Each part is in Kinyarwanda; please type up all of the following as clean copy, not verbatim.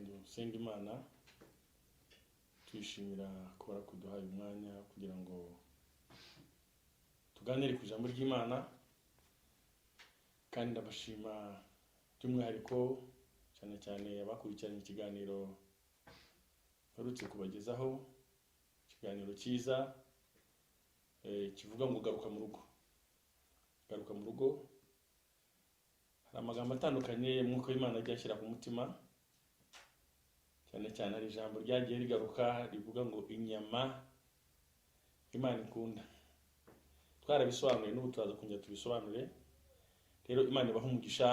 dusenga Imana tuyishimira kubara kuduhaye umwanya kugira ngo tuganire ku ijambo ry'Imana, kandi ndabashima by'umwihariko cyane cyane abakurikiranye ikiganiro barutse kubagezaho, ikiganiro cyiza kivuga ngo garuka mu rugo. Garuka mu rugo, hari amagambo atandukanye mwuka w'Imana agiye ashyira ku mutima, cyane cyane hari ijambo ryagiye rigaruka rivuga ngo inyama Imana ikunda. Twarabisobanuye n'ubu turaza kongera tubisobanure. Rero Imana ibaha umugisha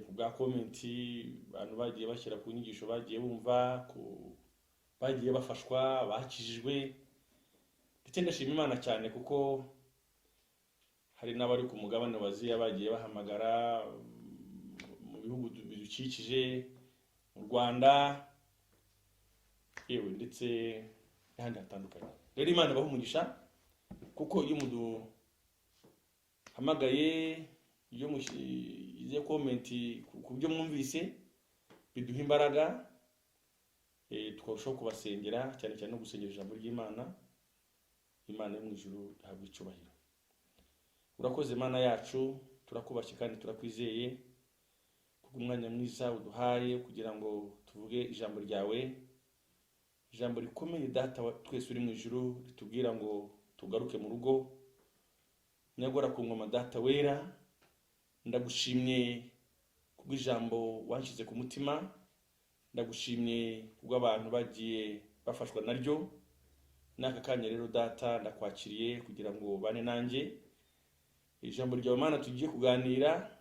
ku bwa komenti abantu bagiye bashyira ku nyigisho bagiye bumva, bagiye bafashwa, bakijijwe. Ndetse ndashima Imana cyane kuko hari n'abari ku mugabane wa Aziya bagiye bahamagara mu bihugu bidukikije, mu Rwanda yewe ndetse n'ahandi hatandukanye. Rero Imana ibaha umugisha kuko iyo muduhamagaye, iyo mushyize komenti ku byo mwumvise biduha imbaraga, tukarushaho kubasengera, cyane cyane no gusengera ijambo ry'Imana. Imana yo mu ijuru ihabwa icyubahiro. Urakoze Mana yacu, turakubashye kandi turakwizeye kubw'umwanya mwiza uduhaye kugira ngo tuvuge ijambo ryawe, ijambo rikomeye Data twese uri mu ijuru ritubwira ngo tugaruke mu rugo. Nyagora ku ngoma Data wera, ndagushimye kubw'ijambo wanshyize ku mutima, ndagushimye kubw'abantu bagiye bafashwa naryo. N'aka kanya rero Data ndakwakiriye kugira ngo bane nanjye, ijambo ryawe Mana tugiye kuganira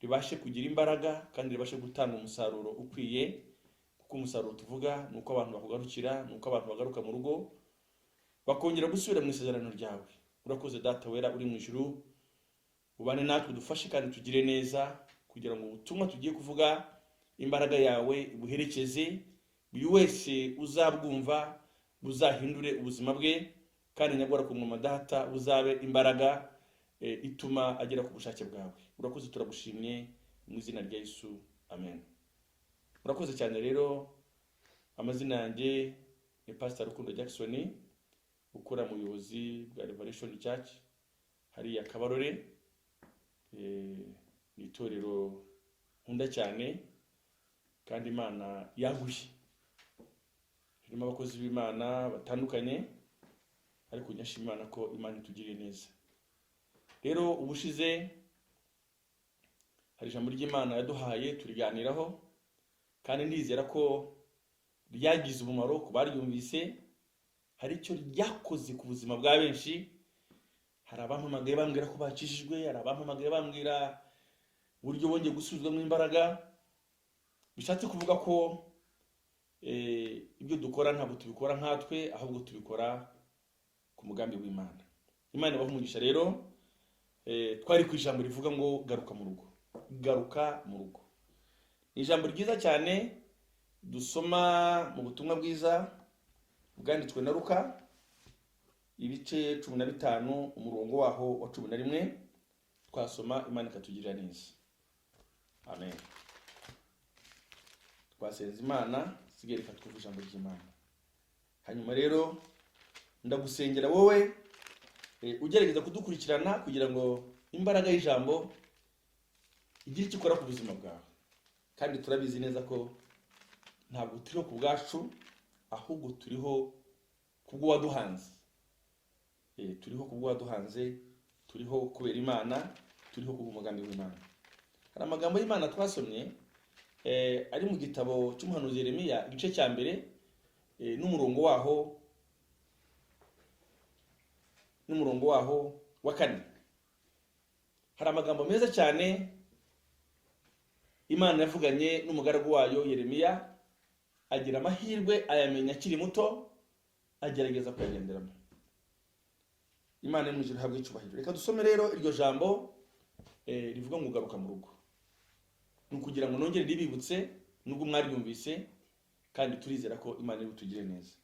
ribashe kugira imbaraga kandi ribashe gutanga umusaruro ukwiye, kuko umusaruro tuvuga nuko abantu bakugarukira, nuko abantu bagaruka mu rugo bakongera gusubira mu isezerano ryawe. Urakoze Data wera uri mu ijuru, ubane natwe dufashe kandi tugire neza, kugira ngo ubutumwa tugiye kuvuga imbaraga yawe buherekeze buri wese uzabwumva, buzahindure ubuzima bwe, kandi nyagora ku ngoma Data buzabe imbaraga ituma agera ku bushake bwawe. Urakoze, turagushimye mu izina rya Yesu, amen. Urakoze cyane. Rero amazina yanjye ni Pastor Rukundo Jackson, ukora mu buyobozi bwa Revelation Church hariya Kabarore. Ni itorero nkunda cyane kandi Imana yaguye, ririmo abakozi b'Imana batandukanye, ariko nyashima Imana ko Imana itugiriye neza. Rero ubushize hari ijambo ry'Imana yaduhaye turiganiraho, kandi ndizera ko ryagize umumaro ku baryumvise, hari icyo ryakoze ku buzima bwa benshi. Hari abampamagaye bambwira ko bakijijwe, hari abampamagaye bambwira uburyo bongeye gusubizwamo imbaraga. Bishatse kuvuga ko ibyo dukora ntabwo tubikora nkatwe, ahubwo tubikora ku mugambi w'Imana. Imana ibaha umugisha. Rero twari ku ijambo rivuga ngo garuka mu rugo. Garuka mu rugo ni ijambo ryiza cyane dusoma mu butumwa bwiza bwanditswe na Luka, ibice 15 umurongo waho wa 11. Twasoma, Imana ikatugirira neza. Amen. Twasenze Imana, sigere katwumva ijambo ry'Imana. Hanyuma rero ndagusengera wowe ugerageza kudukurikirana kugira ngo imbaraga y'ijambo igire icyo ikora ku buzima bwawe. Kandi turabizi neza ko ntabwo turiho ku bwacu, ahubwo turiho kubwo waduhanze. Turiho kubwo waduhanze, turiho kubera Imana, turiho kubwo umugambi w'Imana. Hari amagambo y'Imana twasomye ari mu gitabo cy'umuhanuzi Yeremiya, igice cya mbere n'umurongo waho wa 4. Hari amagambo meza cyane Imana yavuganye n'umugaragu wayo Yeremiya, agira amahirwe ayamenya akiri muto, agerageza kuyagenderamo. Imana yo mu ijuru ihabwe icyubahiro. Reka dusome rero iryo jambo rivuga ngo garuka mu rugo. Ni ukugira ngo nongere ribibutse nubwo mwaryumvise, kandi turizera ko Imana iri butugire neza.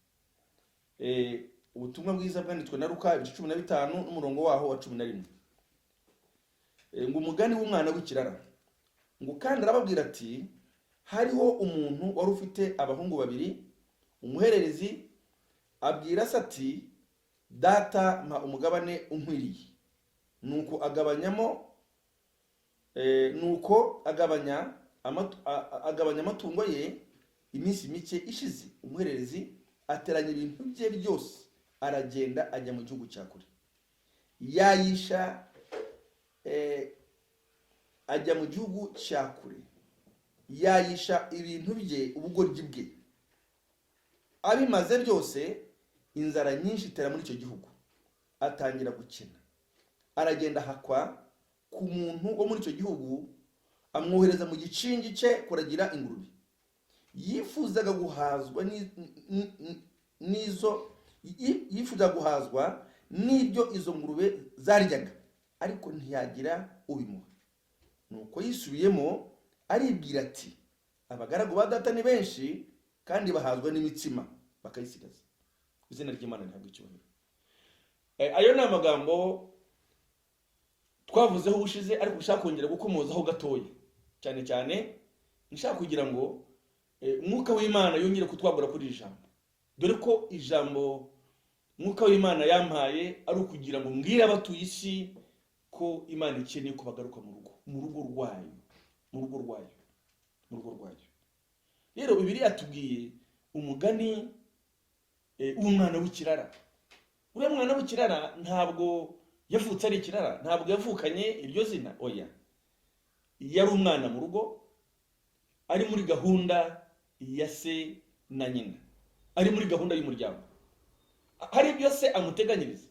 Ubutumwa bwiza bwanditswe na Luka, ibice 15 n'umurongo waho wa 11. Ngo umugani w'umwana w'ikirara. Ngo kandi arababwira ati hariho umuntu wari ufite abahungu babiri. Umuhererezi abwira se ati, data mpa umugabane unkwiriye. Nuko agabanya amatungo ye. Iminsi mike ishize, umuhererezi ateranya ibintu bye byose, aragenda ajya mu gihugu cya kure. Ajya mu gihugu cya kure, yayisha ibintu bye, ubugoryi bwe. Abimaze byose, inzara nyinshi itera muri icyo gihugu, atangira gukena. Aragenda ahakwa ku muntu wo muri icyo gihugu, amwohereza mu gicingi cye kuragira ingurube. Yifuzaga guhazwa n'ibyo izo ngurube zaryaga, ariko ntiyagira ubimuha. Nuko yisubiyemo aribwira ati, abagaragu ba data ni benshi kandi bahazwa n'imitsima bakayisigaza. Izina ry'Imana ntabwo icyubahiro. Ayo ni amagambo twavuzeho ubushize, ariko ushaka kongera gukomozaho gatoya, cyane cyane nshaka kugira ngo Mwuka w'Imana yongere kutwagura kuri iri jambo. Dore ko ijambo Mwuka w'Imana yampaye ari ukugira ngo mbwire abatuye isi ko Imana ikeneye ko bagaruka mu rugo rwayo. Rero Bibiliya yatubwiye umugani w'umwana w'ikirara. Uriya mwana w'ikirara ntabwo yavutse ari ikirara, ntabwo yavukanye iryo zina, oya. Yari umwana mu rugo, ari muri gahunda ya se na nyina, ari muri gahunda y'umuryango, hari ibyo se amuteganyiriza.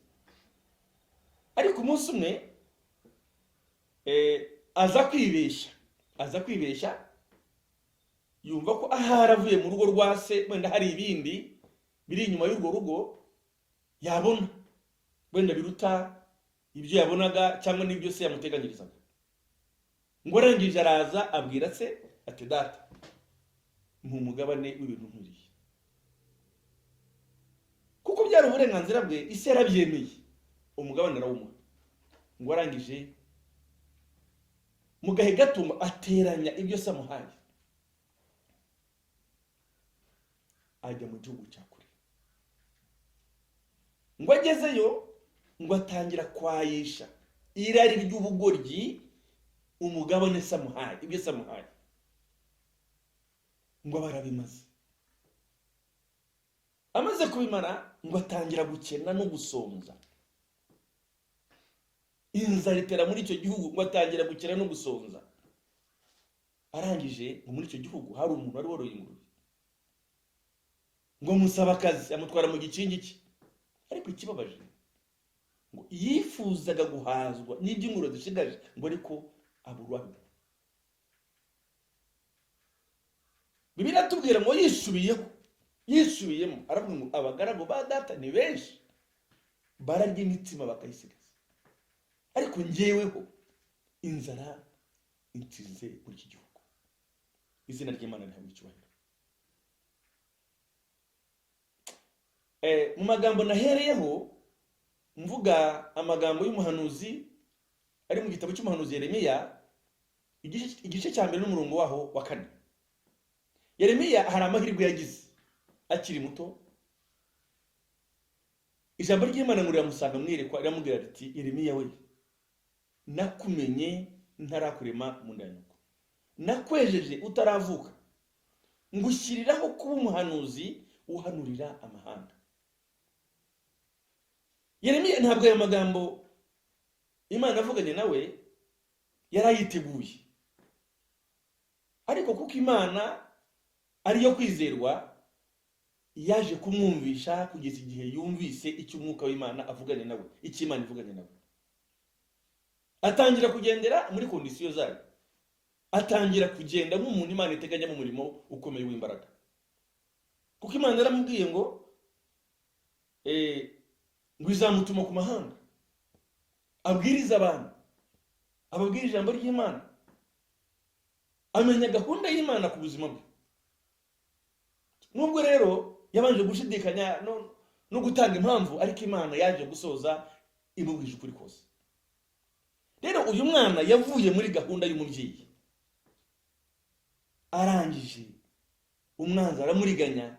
Ariko umunsi umwe aza kwibeshya, yumva ko ahari avuye mu rugo rwa se, wenda hari ibindi biri inyuma y'urwo rugo yabona, wenda biruta ibyo yabonaga cyangwa n'ibyo se yamuteganyirizaga. Ngo arangije araza abwira se ati, data mpa umugabane w'ibintu nkuriye. Kuko byari uburenganzira bwe, ise yarabyemeye, umugabane arawumuha. Ngo arangije mu gahe gato ateranya ibyo se amuhaye, ajya mu gihugu cya kure. Ngo agezeyo, ngo atangira kwayisha irari ry'ubugoryi umugabane se amuhaye, ibyo se amuhaye. Ngo barabimaze. Amaze kubimara, ngo atangira gukena no gusonza. Inzara itera muri icyo gihugu, ngo atangira gukena no gusonza. Arangije, ngo muri icyo gihugu hari umuntu wari woroye ingurube. Ngo musaba akazi, amutwara mu gicingi cye. Ariko ikibabaje, ngo yifuzaga guhazwa n'ibyo ingurube zishigaje, ngo ariko aburwaho. Bibiliya atubwira ngo yisubiyemo aravuga ngo abagaragu ba data ni benshi, bararya imitsima bakayisigaza, ariko njyeweho inzara insize muri iki gihugu. Izina ry'Imana rihabwe icyubahiro. Mu magambo nahereyeho mvuga amagambo y'umuhanuzi ari mu gitabo cy'umuhanuzi Yeremiya, igice cya mbere n'umurongo waho wa 4. Yeremiya hari amahirwe yagize akiri muto. Ijambo ry'Imana ngo riramusanga mwirekwa, riramubwira riti, Yeremiya we, nakumenye ntarakurema mu nda ya nyoko, nakwejeje utaravuka, ngushyiriraho kuba umuhanuzi uhanurira amahanga. Yeremiya ntabwo aya magambo Imana avuganye nawe yarayiteguye, ariko kuko Imana ariyo kwizerwa, yaje kumwumvisha kugeza igihe yumvise icyo umwuka w'Imana avuganye nawe, icyo Imana ivuganye nawe. Atangira kugendera muri kondisiyo zayo, atangira kugenda nk'umuntu Imana iteganya mu murimo ukomeye w'imbaraga. Kuko Imana yaramubwiye ngo izamutuma ku mahanga, abwiriza abantu, ababwira ijambo ry'Imana, amenya gahunda y'Imana ku buzima bwe. Nubwo rero yabanje gushidikanya no gutanga impamvu, ariko Imana yaje gusoza imubwije ukuri kose. Rero uyu mwana yavuye muri gahunda y'umubyeyi, arangije umwanzi aramuriganya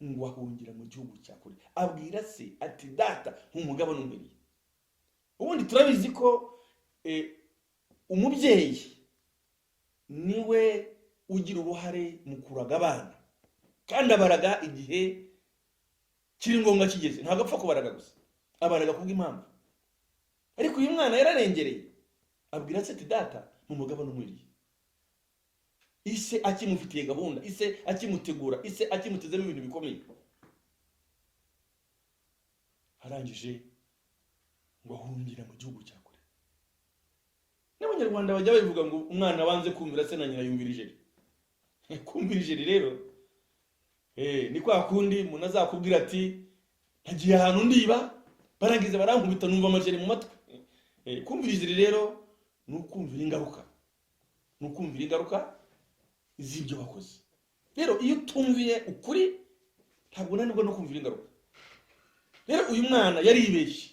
ngo ahungira mu gihugu cya kure. Abwira se ati data nk'umugabane umbere. Ubundi turabizi ko umubyeyi niwe ugira uruhare mu kuraga abana, kandi abaraga igihe kiri ngombwa kigeze. Ntabwo apfa kubaraga gusa, abaraga kubw'impamvu. Ariko uyu mwana yararengereye, abwira se ati data nk'umugabane umbere. Ise akimufitiye gahunda, ise akimutegura, ise akimutezemo ibintu bikomeye. Arangije ngo ahungira mu gihugu cya kure. N'abanyarwanda bajya babivuga ngo umwana wanze kumvira se na nyina yumvira ijeri. Kumvira ijeri rero ni kwa kundi umuntu azakubwira ati ntagiye ahantu ndiba barangiza barankubita numva amajeri mu matwi. Kumvira ijeri rero ni ukumvira ingaruka, ni ukumvira ingaruka z'ibyo wakoze. Rero iyo utumviye ukuri ntabwo unanirwa no kumvira ingaruka. Rero uyu mwana yaribeshye,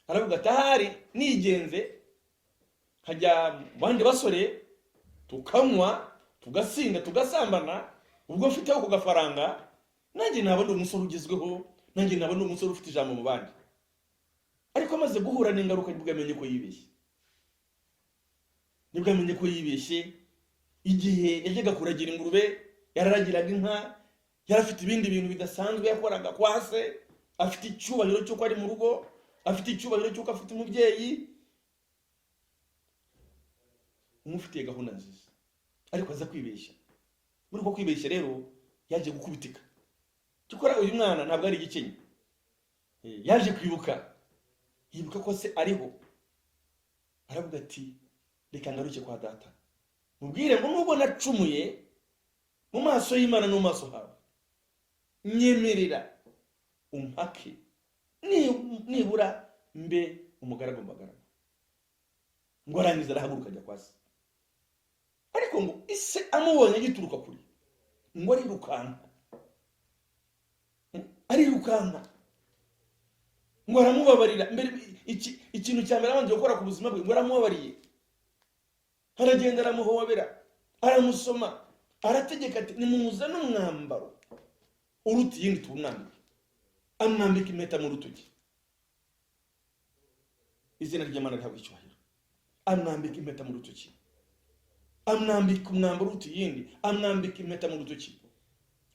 aravuga ati ahari nigenze nkajya bandi basore tukanywa tugasinda tugasambana, ubwo mfiteho ku gafaranga nanjye naba ndi umusore ugezweho, nanjye naba ndi umusore ufite ijambo mu bandi. Ariko amaze guhura n'ingaruka nibwo amenye ko yibeshye, nibwo amenye ko yibeshye. Igihe yajyaga kuragira ingurube, yararagiraga inka, yarafite ibindi bintu bidasanzwe yakoraga kwa se, afite icyubahiro cy'uko ari mu rugo, afite icyubahiro cy'uko afite umubyeyi, umufitiye gahunda nziza. Ariko aza kwibeshya. Muri uko kwibeshya rero yaje gukubitika. Cyokora uyu mwana ntabwo ari igikenya, yaje kwibuka, yibuka ko se ariho. Aravuga ati reka ngaruke kwa data, mubwire ngo nubwo nacumuye mu maso y'Imana no mu maso hawe, nyemerera umpake nibura mbe umugaragu mbagaragu. Ngo arangiza arahaguruka ajya kwa se. Ariko ngo ise amubonye agituruka kuri, ngo arirukanka ngo aramubabarira. Mbere ikintu cya mbere abanje gukora ku buzima bwe, ngo aramubabariye. Aragenda aramuhobera, aramusoma, arategeka ati nimuzane umwambaro uruta iyindi tuwumwambike. Amwambika impeta mu rutoki. Izina ry'Imana rihabwa icyubahiro. Amwambika impeta mu rutoki, amwambika umwambaro uruta iyindi, amwambika impeta mu rutoki.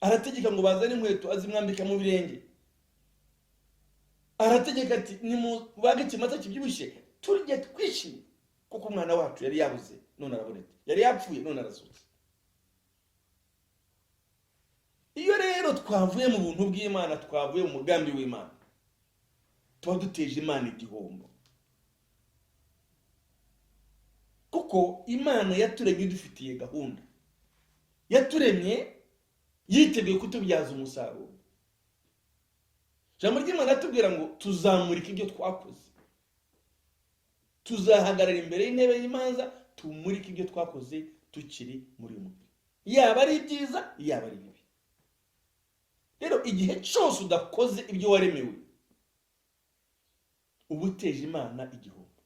Arategeka ngo bazane inkweto azimwambika mu birenge. Arategeka ati nimubage ikimasa kibyibushye turye twishimye, kuko umwana wacu yari yabuze none arabonetse, yari yapfuye none arazutse. Iyo rero twavuye mu buntu bw'Imana, twavuye mu mugambi w'Imana, tuba duteje Imana igihombo. Kuko Imana yaturemye dufitiye gahunda, yaturemye yiteguye kutubyaza umusaruro. Jambo ry'Imana atubwira ngo tuzamurika ibyo twakoze, tuzahagarara imbere y'intebe y'imanza tumurike ibyo twakoze tukiri muri mwe, yaba ari byiza yaba ari bibi. Rero igihe cyose udakoze ibyo waremewe, uba uteje Imana igihombo.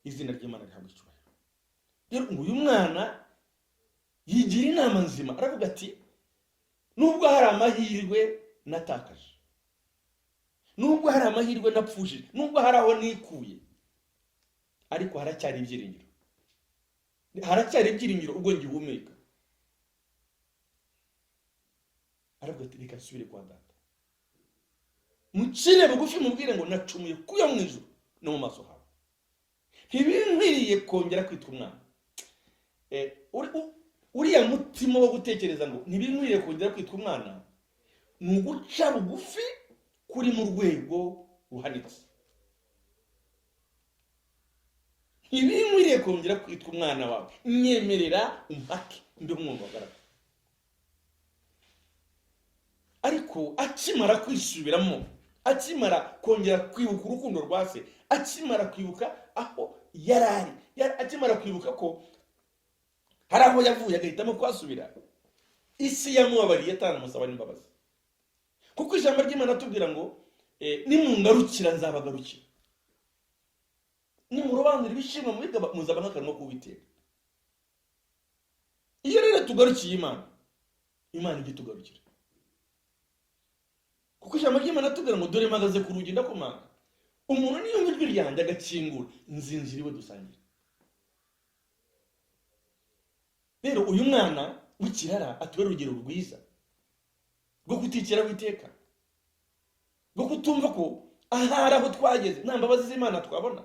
Izina ry'Imana rihabwa icyubahiro. Rero ngo uyu mwana yigira inama nzima, aravuga ati nubwo hari amahirwe natakaje, nubwo hari amahirwe napfushije, nubwo hari aho nikuye, ariko haracyari ibyiringiro, haracyari ibyiringiro ubwo ngihumeka. Aravuga ati reka nsubire kwa data, mucire bugufi mubwire ngo nacumuye kuyo mu ijuru no mu maso hawe, ntibinkwiriye kongera kwitwa umwana. Uriya mutima wo gutekereza ngo ntibinkwiriye kongera kwitwa umwana, ni uguca bugufi kuri mu rwego ruhanitse. Ntibinkwiriye kongera kwitwa umwana wawe, nyemerera umpake mbe umwumva wagaragara. Ariko akimara kwisubiramo, akimara kongera kwibuka urukundo rwa se, akimara kwibuka aho yarari, akimara kwibuka ko hari aho yavuye agahitamo kwasubira, isi yamubabariye atanamusaba n'imbabazi. Kuko ijambo ry'Imana atubwira ngo nimungarukira nzabagarukira, nimurobanura ibishimwa muzaba nk'akanwa k'Uwiteka. iyo tugarukiye Imana igitugarukira. Kuko ijambo ry'Imana atubwira ngo dore mpagaze ku rugi ndakomanga. Umuntu niyumva ijwi ryanjye agakingura, nzinjira iwe dusangira. Rero uyu mwana w'ikirara atubera urugero rwiza rwo kutikira witeka, rwo kutumva ko ahari aho twageze nta mbabazi z'Imana twabona.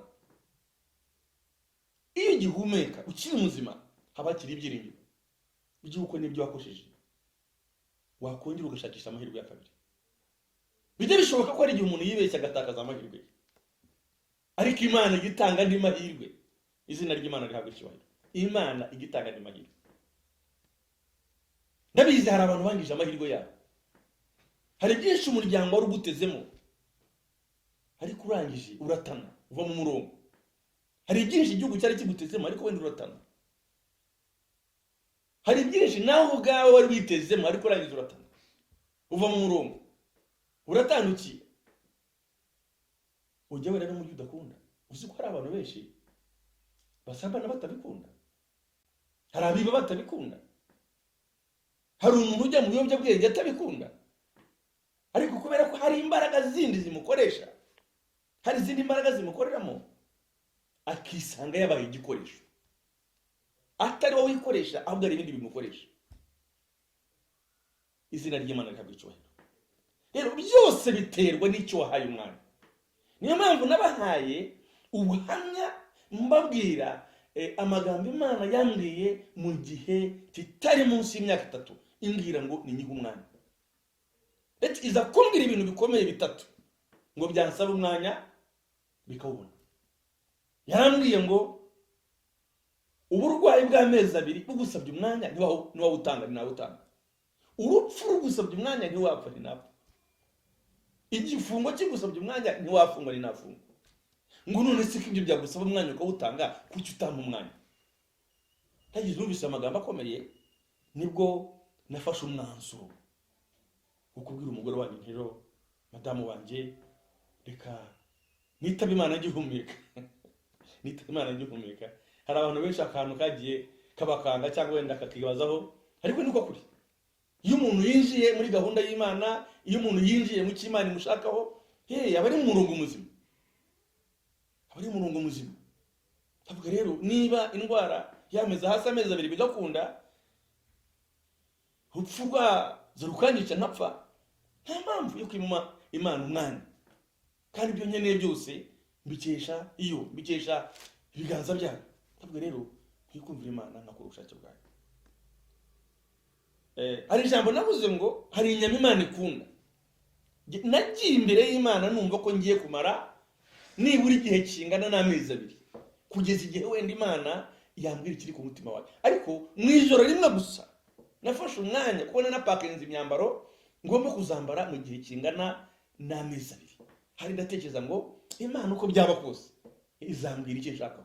Iyo ugihumeka ukiri muzima haba hakiri ibyiringiro by'uko n'ibyo wakoresheje wakongera ugashakisha amahirwe ya kabiri. Bijya bishoboka ko ari igihe umuntu yibeshya agatakaza amahirwe, ariko Imana igitanga andi mahirwe. Izina ry'Imana rihabwa icyubahiro. Imana igitanga andi mahirwe. Ndabizi hari abantu bangije amahirwe yabo. Hari byinshi umuryango wari ugutezemo, ariko urangije uratana uva mu murongo. Hari byinshi igihugu cyari kigutezemo, ariko wenda uratana. Hari byinshi nawe ubwawe wari witezemo, ariko urangije uratana uva mu murongo, uratandukiye. Ujya wera no mu udakunda. Uzi ko hari abantu benshi basambana batabikunda, hari abiba batabikunda, hari umuntu ujya mu biyobyabwenge atabikunda, ariko kubera ko hari imbaraga zindi zimukoresha, hari izindi mbaraga zimukoreramo, akisanga yabaye igikoresho. Atari wowe wikoresha, ahubwo ari ibindi bimukoresha. Izina ry'Imana rihabwa icyubahiro. Rero byose biterwa n'icyo wahaye umwana. Niyo mpamvu nabahaye ubuhamya mbabwira amagambo Imana yambwiye mu gihe kitari munsi y'imyaka 3, imbwira ngo ninyihe umwana. Eti iza kumbwira ibintu bikomeye bitatu ngo byansaba umwanya bikawubona. Yarambwiye ngo uburwayi bw'amezi 2 bugusabye umwanya ntiwawutanga ninawutanga. Urupfu rugusabye umwanya ntiwapfa ninapfa. Igifungo kigusabye umwanya ntiwafungwa ninafungwa. Ngo none se ibyo byagusaba umwanya ukawutanga kuki utamba umwanya? Tagize ubisa amagambo akomeye, nibwo nafashe umwanzuro ukubwira umugore wanjye ntiro madamu wanje reka nitaba Imana ngihumeka. Nitaba Imana ngihumeka. Hari abantu benshi akantu kagiye kabakanga cyangwa wenda kakibazaho, ariko niko kuri. Iyo umuntu yinjiye muri gahunda y'Imana, iyo umuntu yinjiye mu cy'Imana imushakaho, abari mu murongo muzima. Abari mu murongo muzima. Tavuga rero niba indwara yameza hasi amezi 2 bigakunda, upfurwa zarukanyica ntapfa, nta mpamvu yo kwima Imana umwanya. Kandi ibyo nkeneye byose mbikesha ibiganza byayo. Tavuga rero ntikumvira Imana nkakora ubushake bwayo. Hari ijambo navuze ngo hari inyama Imana ikunda. Nagiye imbere y'Imana numva ko ngiye kumara nibura igihe kingana n'amezi 2, kugeza igihe wenda Imana yambwira ikiri ku mutima wawe. Ariko mu ijoro rimwe gusa nafashe umwanya kubona napakenze imyambaro ngomba kuzambara mu gihe kingana n'amezi 2. Hari ndatekereza ngo Imana uko byaba kose izambwira icyo ishaka.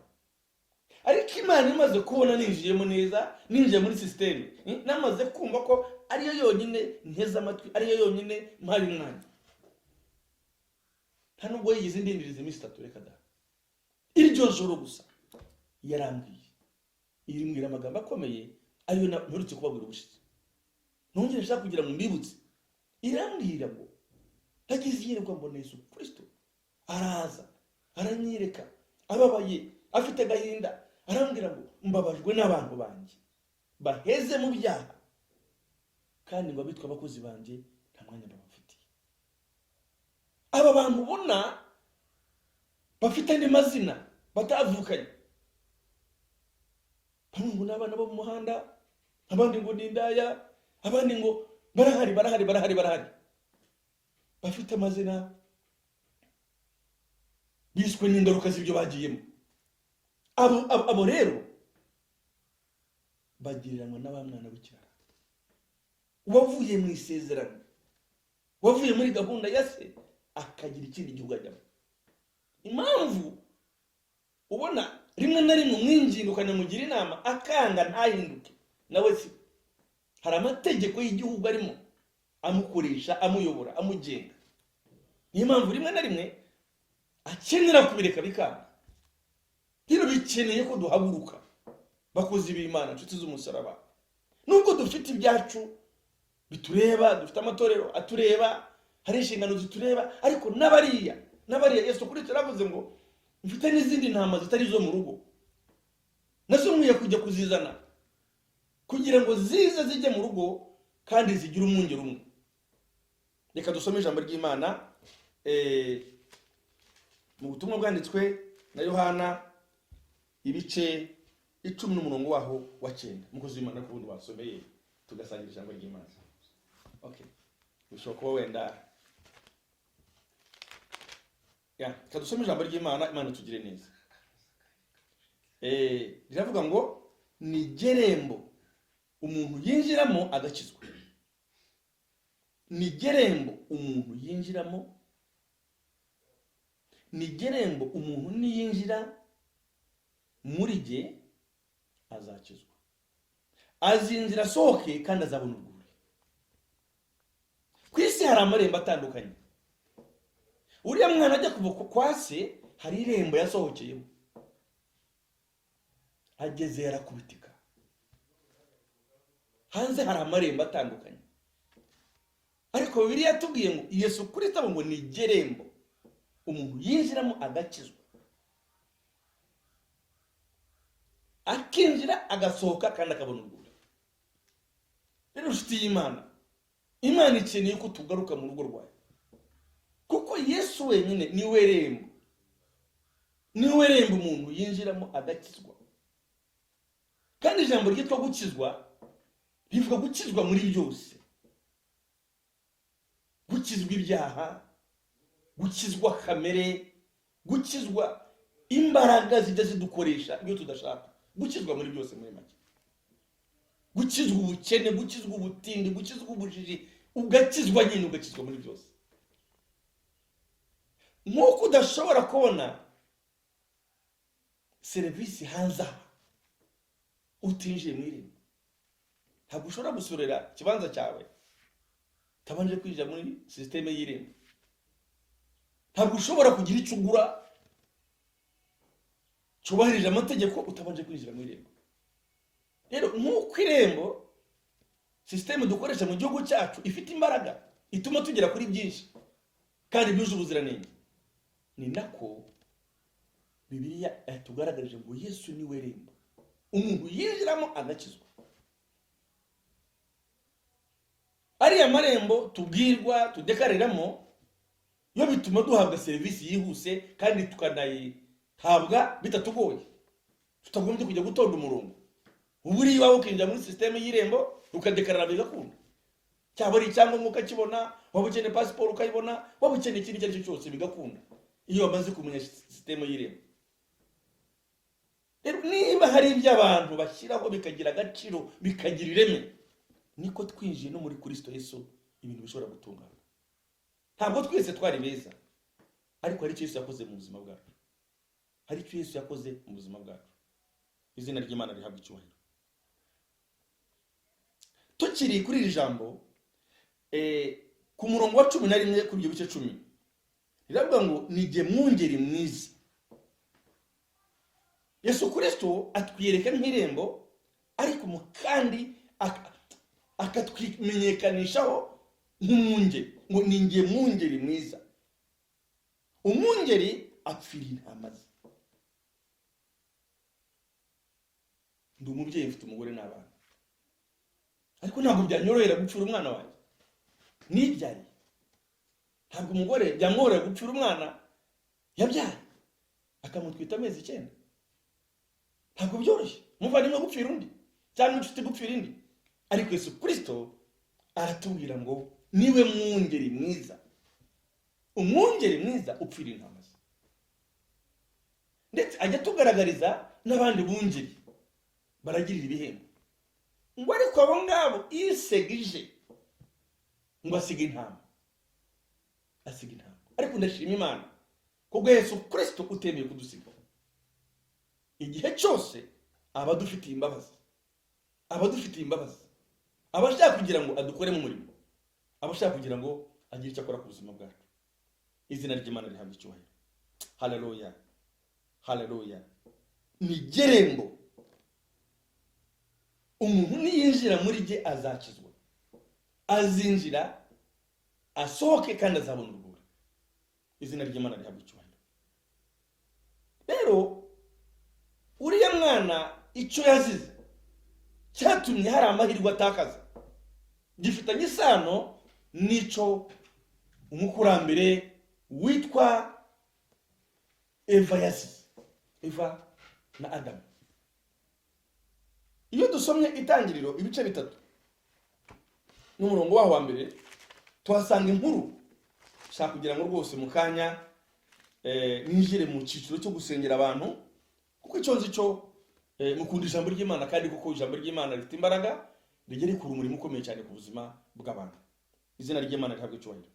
Ariko Imana imaze kubona ninjiyemo neza, ninjiye muri system, namaze kumva ko ariyo yonyine nteza amatwi, ariyo yonyine mpaye umwanya. Nta nubwo yigize indindirize iminsi 3 reka da. Iryo joro gusa yarambwiye, irimbwira amagambo akomeye ariyo nturutse kubabwira ubushize. Nongere nshaka kugira ngo mbibutse. Irambwira ngo tagize yerekwa mbona Yesu Kristo araza, aranyereka, ababaye, afite gahinda, arambwira ngo mbabajwe n'abantu banjye baheze mu byaha, kandi ngo bitwa abakozi banjye nta mwanya babafitiye. Aba bantu ubona bafite andi mazina batavukanye, bamwe ngo n'abana bo mu muhanda, abandi ngo ni indaya, abandi ngo barahari, bafite amazina biswe n'ingaruka z'ibyo bagiyemo. Abo rero bagiranwa n'abamwana w'ikirara, wavuye mu isezerano, wavuye muri gahunda ya se, akagira ikindi gihugu ajyamo. Impamvu ubona rimwe na rimwe umwingingo ukanamugira inama akanga ntahinduke, nawe si hari amategeko y'igihugu arimo amukoresha, amuyobora, amugenga. Niyo mpamvu rimwe na rimwe akenera kubireka bikanga. Rero bikeneye ko duhaguruka bakozi b'Imana, nshuti z'umusaraba. Nubwo dufite ibyacu bitureba, dufite amatorero atureba, hari inshingano zitureba, ariko n'abariya Yesu kuri turavuze ngo mfite n'izindi ntama zitari zo mu rugo, nazo nkwiye kujya kuzizana kugira ngo zize zijye mu rugo kandi zigira umwungeri umwe. Reka dusome ijambo ry'Imana mu butumwa bwanditswe na Yohana ibice 10 n'umurongo waho wa 9. Mukozi w'Imana ku bundi wasomeye tugasangira ijambo ry'Imana. Okay, ushobora kuba wenda kadusome ijambo ry'Imana, Imana tugire neza. Riravuga ngo ni gerembo umuntu yinjiramo agakizwa. Ni gerembo umuntu yinjiramo, ni gerembo umuntu niyinjira muri jye azakizwa, azinjira asohoke kandi azabona urwuri. Ku isi hari amarembo atandukanye. Uriya mwana ajya kuva kwa se hari irembo yasohokeyemo, ageze yarakubitika. Hanze hari amarembo atandukanye, ariko Bibiliya yatubwiye ngo Yesu Kristo ngo ni gerembo umuntu yinjiramo agakizwa, akinjira agasohoka kandi akabona urwuri. Rero nshuti y'Imana, Imana ikeneye ko tugaruka mu rugo rwayo, kuko Yesu wenyine niwe rembo, niwe rembo umuntu yinjiramo agakizwa. Kandi ijambo ryitwa gukizwa rivuga gukizwa muri byose, gukizwa ibyaha, gukizwa kamere, gukizwa imbaraga zijya zidukoresha ibyo tudashaka, gukizwa muri byose muri make. Gukizwa ubukene, gukizwa ubutindi, gukizwa ubujiji, ugakizwa nyine, ugakizwa muri byose. Nk'uko udashobora kubona serivisi hanze utinjiye mu irembo, ntabwo ushobora gusorera ikibanza cyawe utabanje kwinjira muri sisiteme y'irembo. Ntabwo ushobora kugira icyo ugura cyubahirije amategeko utabanje kwinjira mu irembo. Rero nk'uko irembo sisiteme dukoresha mu gihugu cyacu ifite imbaraga ituma tugera kuri byinshi kandi byuje ubuziranenge, ni nako Bibiliya yatugaragarije ngo Yesu niwe rembo umuntu yinjiramo agakizwa. Ariya marembo tubwirwa tudekariramo yo bituma duhabwa serivisi yihuse kandi tukanayihabwa bitatugoye, tutagombye kujya gutonda umurongo. Uburi iwawe ukinjira muri sisiteme y'irembo ukadekarira bigakunda, cyaba ari icyangombwa ukakibona, waba ukeneye pasiporo ukayibona, waba ukeneye ikintu icyo ari cyo cyose bigakunda iyo wamaze kumenya sisiteme y'irembo. Rero niba hari iby'abantu bashyiraho bikagira agaciro bikagira ireme, niko twinjiye no muri Kristo Yesu ibintu bishobora gutungana. Ntabwo twese twari beza, ariko hari icyo Yesu yakoze mu buzima bwacu, hari icyo Yesu yakoze mu buzima bwacu. Izina ry'Imana rihabwa icyubahiro. Tukiri kuri iri jambo ku murongo wa 11 kuri ibyo bice 10 riravuga ngo nijye mwungeri mwiza. Yesu Kristo atwiyereka nk'irembo, ariko mu kandi akatwimenyekanishaho nk'umwungeri, ngo ninjye mwungeri mwiza. Umwungeri apfira intama ze. Ndi umubyeyi mfite umugore n'abana, ariko ntabwo byanyorohera gupfira umwana wanjye nibyari. Ntabwo umugore byamworohera gupfira umwana yabyaye akamutwita amezi 9. Ntabwo byoroshye muvandimwe gupfira undi cyangwa inshuti gupfira indi, ariko Yesu Kristo aratubwira ngo niwe mwungeri mwiza. Umwungeri mwiza upfira intama ze, ndetse ajya tugaragariza n'abandi bungeri baragirira ibihembo, ngo ariko abo ngabo isegije ngo asiga intama, asiga intama. Ariko ndashima Imana kubwo Yesu Kristo utemeye kudusiga. Igihe cyose abadufitiye imbabazi, abadufitiye imbabazi, abashaka kugira ngo adukore mu murimo, abashaka kugira ngo agire icyo akora ku buzima bwacu. Izina ry'Imana rihabwa icyubahiro. Haleluya, haleluya. Ni gerembo umuntu niyinjira muri jye azakizwa, azinjira asohoke kandi azabona urwuri. Izina ry'Imana rihabwa icyubahiro. Rero uriya mwana icyo yazize cyatumye hari amahirwe atakaza, gifitanye isano n'ico umukurambere witwa Eva yazize, Eva na Adamu. Iyo dusomye Itangiriro ibice 3 n'umurongo waho wa mbere, tuhasanga inkuru shaka kugira ngo rwose mukanya ninjire mu ciciro cyo gusengera abantu, kuko icyo nzi cyo mukunda ijambo ry'Imana, kandi kuko ijambo ry'Imana rifite imbaraga, rigera ku rumuri mukomeye cyane ku buzima bw'abantu. Izina ry'Imana rihabwa icyubahiro.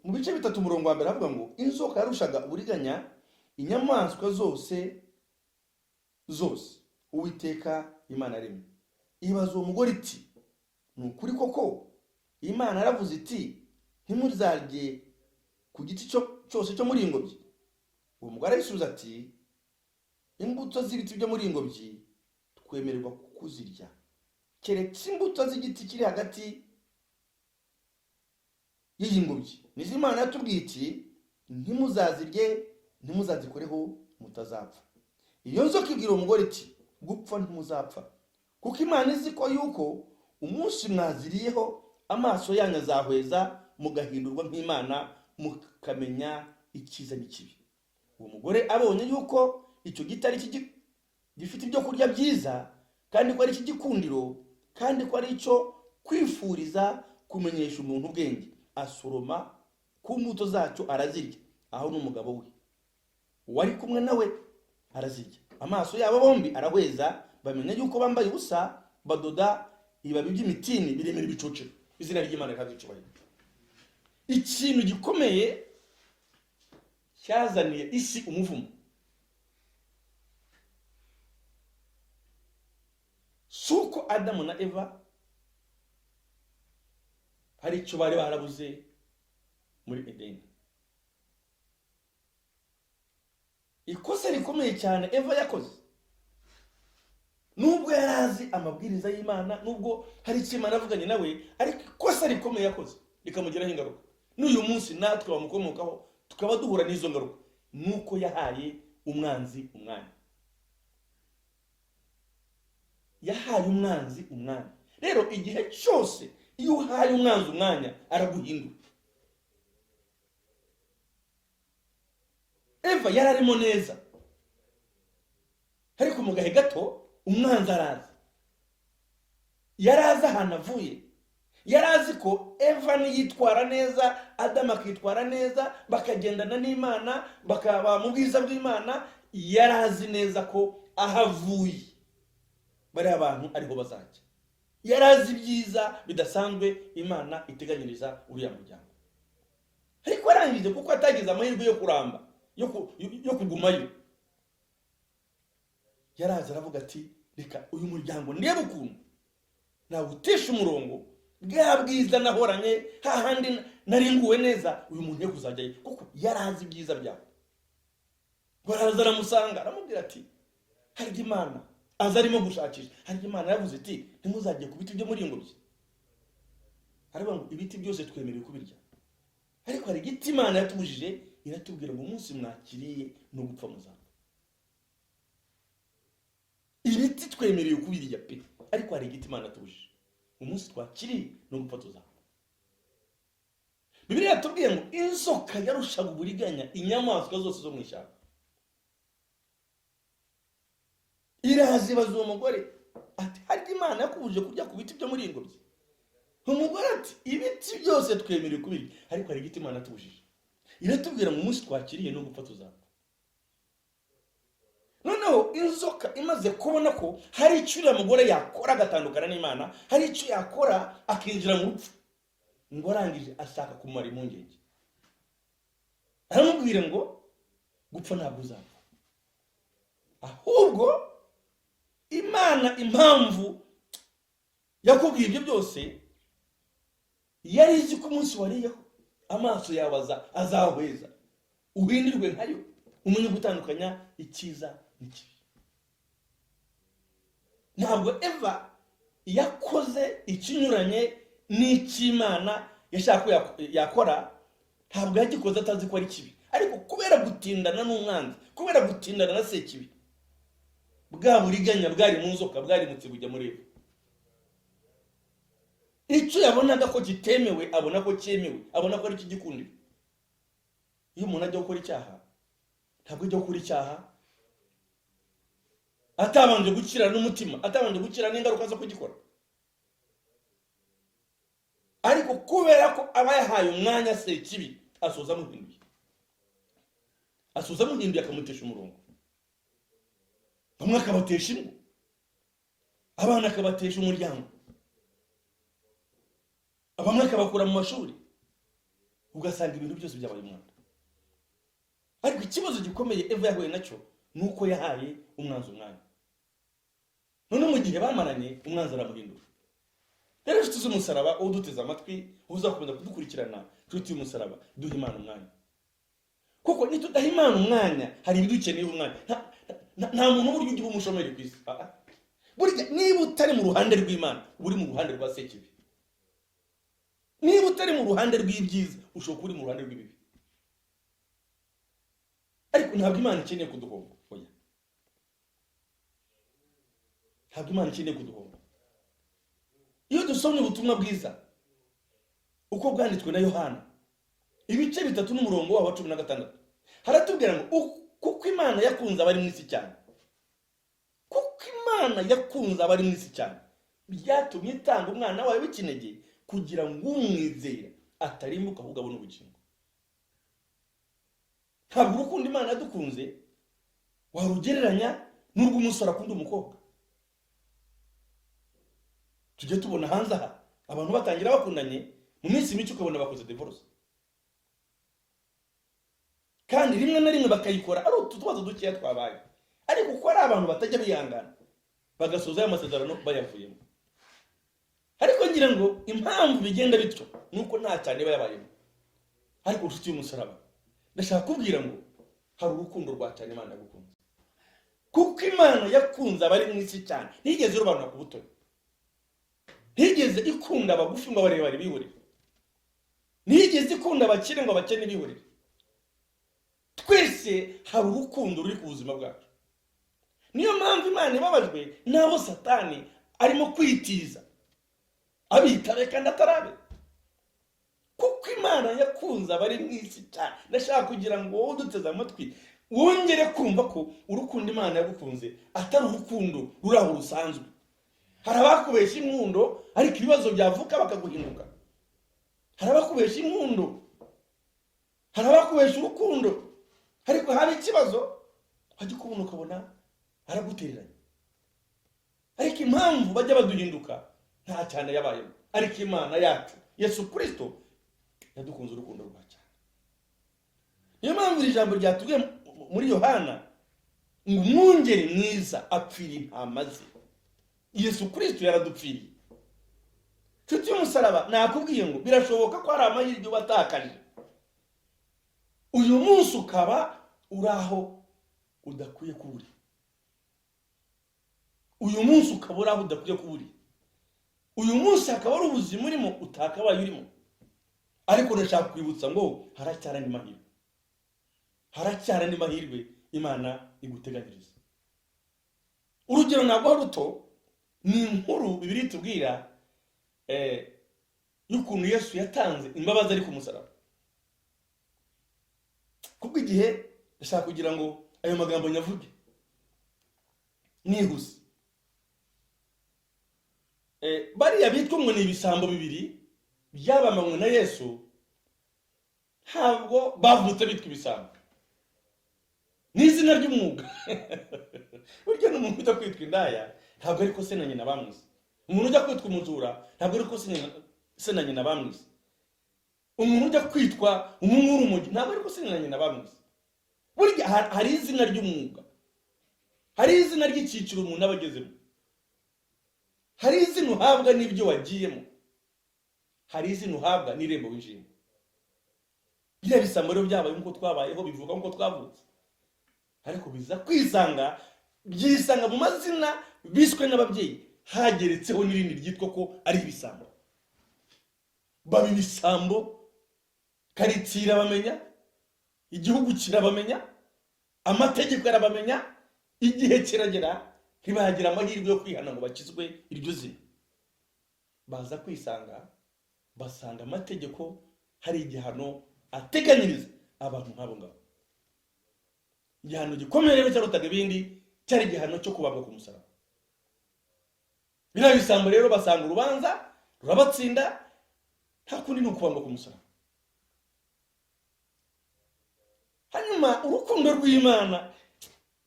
Mu bice 3 umurongo wa mbere havuga ngo inzoka yarushaga uburiganya inyamaswa zose Uwiteka Imana yaremye. Ibaza uwo mugore iti, ni ukuri koko Imana yaravuze iti ntimuzarye ku giti cyose cyo muri ingobyi? Uwo mugore arisubiza ati, imbuto z'ibiti byo muri ingobyi twemererwa kuzirya, keretse imbuto z'igiti kiri hagati y'iyi ngobyi, nizo Imana yatubwiye iti ntimuzazirye, ntimuzazikoreho mutazapfa. Iyo nzoka ibwira umugore iti, gupfa ntimuzapfa, kuko Imana izi ko yuko umunsi mwaziriyeho amaso yanyu azahweza, mugahindurwa nk'Imana, mukamenya icyiza n'ikibi. Uwo mugore abonye yuko icyo giti ari gifite ibyo kurya byiza, kandi ko ari ikigikundiro, kandi ko ari icyo kwifuriza kumenyesha umuntu ubwenge, asoroma ku mbuto zacyo arazirya, aho n'umugabo we wari kumwe nawe arazirya. Amaso yabo bombi arahweza, bamenya yuko bambaye ubusa, badoda ibibabi by'imitini biremera ibicocero. Izina ry'Imana rihabwa icyubahiro. Ikintu gikomeye cyazaniye isi umuvumo, suko Adamu na Eva hari icyo bari barabuze muri Edeni. Ikosa rikomeye cyane Eva yakoze, nubwo yarazi amabwiriza y'Imana, nubwo hari icyo Imana avuganye nawe, ariko ikosa rikomeye yakoze rikamugiraho ingaruka. N'uyu munsi natwe bamukomokaho tukaba duhura n'izo ngaruka, nuko yahaye umwanzi umwanya. Yahaye umwanzi umwanya. Rero igihe cyose iyo uhaye umwanzi umwanya araguhindura. Eva yararimo neza, ariko mu gahe gato umwanzi araza. Yaraza ahantu avuye, yarazi ko Eva niyitwara neza, Adamu akitwara neza, bakagendana n'Imana, bakaba mu bwiza bw'Imana. Yarazi neza ko ahavuye bari abantu ariho bazajya. Yarazi ibyiza bidasanzwe Imana iteganyiriza uriya muryango, ariko arangije kuko atagize amahirwe yo kuramba, yo kugumayo, yaraza aravuga ati, reka uyu muryango ndebe ukuntu nawutesha umurongo, bwa bwiza nahoranye, hahandi naringuwe neza, uyu muntu yo kuzajyayo, kuko yarazi ibyiza byawe. Baraza aramusanga, aramubwira ati, hari Imana aza arimo gushakisha, hari Imana yavuze iti ntimuzajye ku biti byo muri ingobyi. Aravuga ngo ibiti byose twemerewe kubirya, ariko hari igiti Imana yatubujije, iratubwira ngo umunsi mwakiriye no gupfa muzapfa. Ibiti twemerewe kubirya pe, ariko hari igiti Imana yatubujije, umunsi twakiriye no gupfa tuzapfa. Bibiliya yatubwiye ngo inzoka yarushaga uburiganya inyamaswa zose zo mu ishyamba. Iraza ibaza uwo mugore ati, hari Imana yakubujije kurya ku biti byo muri ingobyi? Umugore ati, ibiti byose twemerewe kubirya, ariko hari igiti Imana yatubujije, iratubwira ngo umunsi twakiriye no gupfa tuzapfa. Noneho inzoka imaze kubona ko hari icyo uriya mugore yakora agatandukana n'Imana, hari icyo yakora akinjira mu rupfu, ngo arangije ashaka kumara impungenge, aramubwira ngo gupfa ntabwo uzapfa, ahubwo Imana impamvu yakubwiye ibyo byose, yari izi ko umunsi wariyeho amaso yawe azahweza, uhindirwe nkayo, umenye gutandukanya icyiza n'ikibi. ntabwo Eva yakoze ikinyuranye n'icy'Imana yashaka ko yakora, ntabwo yagikoze atazi ko ari kibi, ariko kubera gutindana n'umwanzi, kubera gutindana na Sekibi, bwa buriganya bwari mu nzoka bwari mutse bujya muri Eva. Icyo yabonaga ko kitemewe abona ko cyemewe, abona ko ari kigikundira. Iyo umuntu ajya gukora icyaha, ntabwo ajya gukora icyaha atabanje gukira n'umutima, atabanje gukira n'ingaruka zo kugikora. Ariko kubera ko aba yahaye umwanya Sekibi, asoza muhinduye, akamutesha umurongo. Bamwe akabatesha ingo, abana akabatesha umuryango, bamwe akabakura mu mashuri, ugasanga ibintu byose byabaye umwanda. Ariko ikibazo gikomeye Eva yahuye nacyo nuko yahaye umwanzi umwanya. None mu gihe bamaranye, umwanzi aramuhindura. Rero inshuti z'umusaraba, uduteze amatwi, uzakomeza kudukurikirana, inshuti y'umusaraba, duhe Imana umwanya. Kuko nitudaha Imana umwanya, hari ibidukeneye umwanya. Nta muntu buryo ugira umushomeri ku isi. Burya niba utari mu ruhande rw'Imana, uri mu ruhande rwa Sekibi. Niba utari mu ruhande rw'ibyiza, ushobora kuba uri mu ruhande rw'ibibi. Ariko ntabwo Imana ikeneye kuduhomba. Oya, ntabwo Imana ikeneye kuduhomba. Iyo dusomye ubutumwa bwiza uko bwanditswe na Yohana, ibice 3 n'umurongo wa 16, haratubwira ngo kuko Imana yakunze abari mu isi cyane, kuko Imana yakunze abari mu isi cyane, byatumye itanga umwana wawe w'ikinege, kugira ngo umwizera atarimbuka ahubwo abone ubugingo. Ntabwo urukundo Imana yadukunze warugereranya n'urw'umusore akunda umukobwa. Tujye tubona hanze aha abantu batangira bakundanye, mu minsi mike ukabona bakoze divorce, kandi rimwe na rimwe bakayikora ari utubazo dukeya twabaye, ariko uko ari abantu batajya bihangana bagasoza aya masezerano bayavuyemo. Ariko ngira ngo impamvu bigenda bityo nuko nta cyane bayabayemo. Ariko inshuti y'umusaraba, ndashaka kubwira ngo hari urukundo rwa cyane Imana yagukunze. Kuko Imana yakunze abari mu isi cyane, ntigeze irobanura ku butoni, ntigeze ikunda abagufi ngo abarebare bihorere, ntigeze ikunda abakire ngo abakene bihorere. Twese hari urukundo ruri ku buzima bwacu. Niyo mpamvu Imana ibabajwe n'abo Satani arimo kwitiza, abitabe kandi atarabe. Kuko Imana yakunze abari mu isi cyane. Ndashaka kugira ngo wowe uduteze amatwi wongere kumva ko urukundo Imana yagukunze atari urukundo ruri aho rusanzwe. Hari abakubesha inkundo, ariko ibibazo byavuka bakaguhinduka. Hari abakubesha inkundo, hari abakubesha urukundo, ariko hari ikibazo wajya kubona ukabona aragutereranya. Ariko impamvu bajya baduhinduka nta cyane yabayemo. Ariko Imana yacu Yesu Kristo yadukunze urukundo rwa cyane. Niyo mpamvu iri jambo ryatubwiye muri Yohana ngo umwungeri mwiza apfira intama ze. Yesu Kristo yaradupfiriye. Nshuti y'umusaraba, nakubwiye ngo birashoboka ko hari amahirwe watakaje. Uyu munsi ukaba uraho udakwiye kuburi. Uyu munsi ukaba uraho udakwiye kuburi. Uyu munsi akaba ari ubuzima urimo utakabaye urimo. Ariko ndashaka kwibutsa ngo haracyarani mahirwe. Haracyarani mahirwe Imana iguteganyiriza. Urugero ntabwo ruto, ni inkuru Bibiliya itubwira y'ukuntu Yesu yatanze imbabazi ari ku musaraba. Kubwo igihe ndashaka kugira ngo ayo magambo nyavuge nihuse. Bariya bitwa ngo ni ibisambo bibiri byabamanywe na Yesu, ntabwo bavutse bitwa ibisambo. Ni izina ry'umwuga. Burya n'umuntu ujya kwitwa indaya ntabwo ariko se na nyina bamwise. Umuntu ujya kwitwa umujura ntabwo ariko se na nyina bamwise. Umuntu ujya kwitwa umurumogi ntabwo ariko se na nyina bamwise. Burya hari izina ry'umwuga, hari izina ry'icyiciro umuntu abagezemo, hari izina uhabwa n'ibyo wagiyemo, hari izina uhabwa n'irembo winjiyemo. Biriya bisambo rero byabaye nk'uko twabayeho, bivuga nk'uko twavutse, ariko biza kwisanga byisanga mu mazina biswe n'ababyeyi, hageretseho n'irindi ryitwa ko ari ibisambo. Baba ibisambo, karitsiye irabamenya, igihugu kirabamenya, amategeko arabamenya, igihe kiragera ntibagira amahirwe yo kwihana ngo bakizwe iryo zina. Baza kwisanga basanga amategeko hari igihano ateganyiriza abantu nk'abo ngabo. Igihano gikomeye rero cyarutaga ibindi cyari igihano cyo kubambwa ku musaraba. Biriya bisambo rero basanga urubanza rurabatsinda, nta kundi ni ukubambwa ku musaraba. Hanyuma urukundo rw'Imana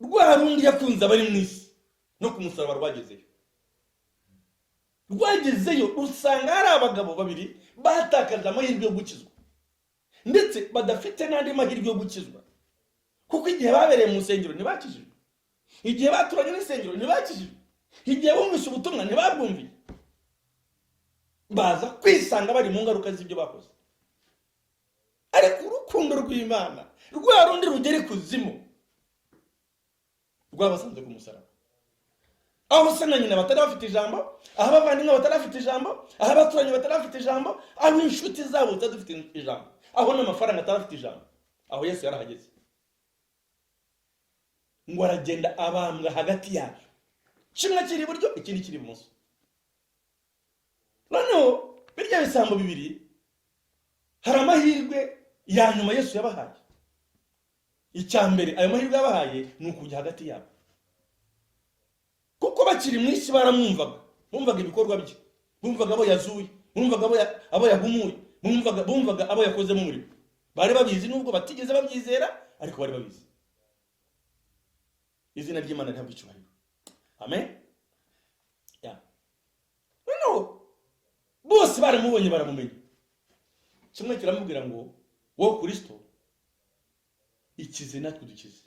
rwa rundi yakunze abari mu isi no ku musaraba rwagezeyo. Rwagezeyo usanga hari abagabo babiri batakaje amahirwe yo gukizwa, ndetse badafite n'andi mahirwe yo gukizwa, kuko igihe babereye mu nsengero ntibakijijwe, igihe baturanye n'insengero ntibakijijwe, igihe bumvise ubutumwa ntibabwumviye. Baza kwisanga bari mu ngaruka z'ibyo bakoze. Ariko urukundo rw'Imana rwa rundi rugera ikuzimu rwabasanze ku musaraba. Aho se na nyina batari bafite ijambo, aho abavandimwe batari bafite ijambo, aho abaturanyi batari bafite ijambo, aho inshuti zabo zitadufite ijambo, aho n'amafaranga atari afite ijambo, aho Yesu yarahageze. Ngo aragenda abambwa hagati yabo, kimwe kiri iburyo ikindi kiri ibumoso. Noneho birya bisambo bibiri hari amahirwe ya nyuma Yesu yabahaye. Icya mbere ayo mahirwe yabahaye ni ukujya hagati yabo, kuko bakiri mu isi baramwumvaga, bumvaga ibikorwa bye, bumvaga abo yazuye, bumvaga abo yahumuye, bumvaga abo yakoze mu murimo. Bari babizi nubwo batigeze babyizera, ariko bari babizi. Izina ry'Imana rihabwa icyubahiro. Amen. Ya. Noneho bose baramubonye baramumenya. Kimwe kiramubwira ngo wowe Kristo ikize natwe dukize.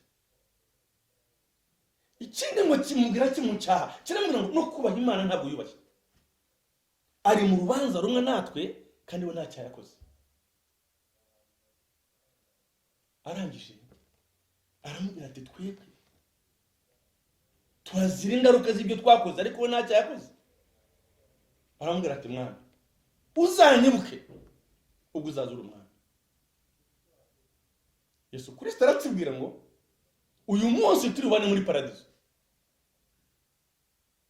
Ikindi ngo kimubwira kimucyaha, kiramubwira ngo no kubaha Imana ntabwo yubashye. Ari mu rubanza rumwe natwe kandi we nta cyaha yakoze. Arangije aramubwira ati twebwe turazira ingaruka z'ibyo twakoze, ariko we nta cyaha yakoze. Aramubwira ati mwana uzanyibuke ubwo uzazura umwana. Yesu Kristo aratubwira ngo uyu munsi turi bane muri paradizo,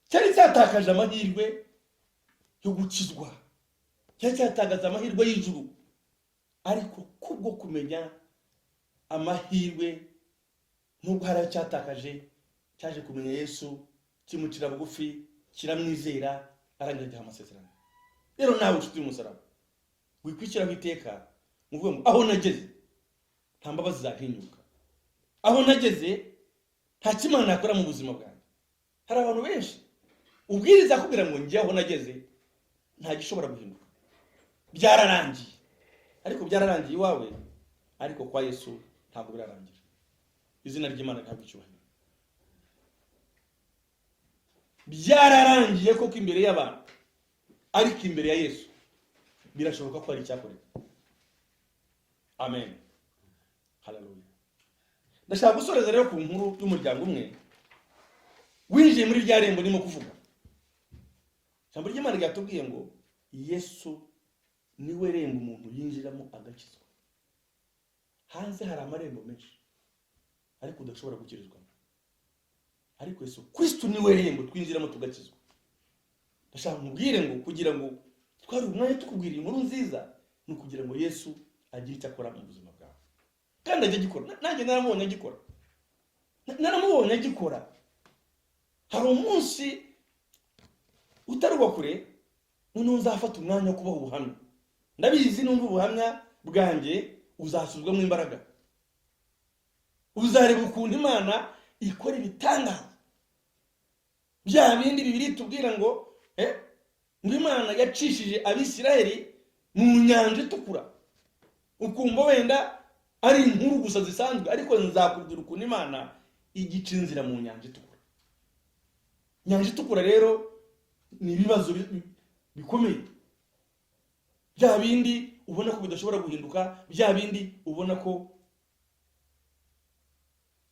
cyari cyatakaje amahirwe yo gukizwa, cyari cyatakaje amahirwe y'ijuru, ariko kubwo kumenya amahirwe nubwo hari cyatakaje, cyaje kumenya Yesu, kimucira bugufi, kiramwizera, arangira amasezerano. Rero nawe inshuti y'umusaraba wikwikiraho iteka, muvuge ngo aho nageze nta mbabazi zahinyuka, aho nageze nta kimana nakora mu buzima bwanjye. Hari abantu benshi ubwiriza kubwira ngo njye aho nageze nta gishobora guhinduka, byararangiye. Ariko byararangiye iwawe, ariko kwa Yesu ntabwo birarangira. Izina ry'Imana rihabwa icyubahiro. Byararangiye koko imbere y'abantu, ariko imbere ya Yesu birashoboka ko ari icyakoreka. Amen. Hallelujah. Ndashaka gusoreza rero ku nkuru y'umuryango umwe winjiye muri rya rembo nimo kuvuga. Ijambo ry'Imana ryatubwiye ngo Yesu niwe rembo umuntu yinjiramo agakizwa. Hanze hari amarembo menshi ariko udashobora gukirizwamo, ariko Yesu Kristo niwe rembo twinjiramo tugakizwa. Ndashaka mubwire ngo kugira ngo twari umwanya tukubwira inkuru nziza, ni kugira ngo Yesu agire icyo akora mu buzima bwawe, kandi ajye gikora. Nanjye naramubonye agikora, naramubonye agikora. Hari umunsi utaruba kure noneho nzafata umwanya wo kubaha ubuhamya. Ndabizi numva ubuhamya bwanjye uzasuzwamo imbaraga, uzareba ukuntu Imana ikora ibitangaza. Bya bindi Bibiliya tubwira ngo ngo Imana yacishije Abisiraheli mu nyanja itukura, ukumva wenda ari inkuru gusa zisanzwe, ariko nzakubwira ukuntu Imana igica inzira mu nyanja itukura. Nyanja itukura rero ni ibibazo bikomeye, bya bindi ubona ko bidashobora guhinduka, bya bindi ubona ko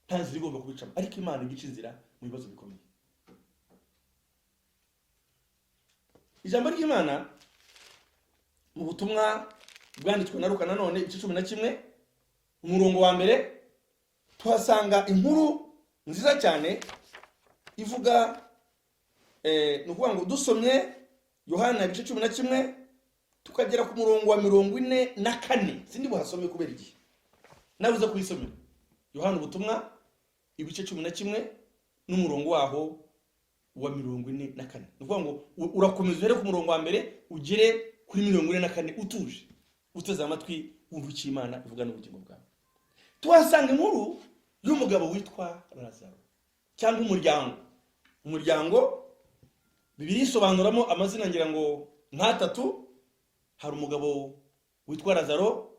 nta nzira igomba kubicamo, ariko Imana igica inzira mu bibazo bikomeye. ijambo ry'Imana mu butumwa bwanditswe na Luka nanone igice 11 umurongo wa mbere tuhasanga inkuru nziza cyane ivuga nukuvuga ngo dusomye Yohana igice 11 tukagera ku murongo wa 44 sindi buhasome kubera iki nabuze kuyisomera Yohana ubutumwa ibice 11 n'umurongo waho wa 44 nukuvuga ngo urakomeza ure ku murongo wa mbere ugere kuri 44 utuje uteze amatwi wumva icyo Imana ivuga n'ubugingo bwawe. Tuhasanga inkuru y'umugabo witwa Lazaro cyangwa umuryango Bibiliya isobanuramo amazina ngira ngo nk'atatu. Hari umugabo witwa Lazaro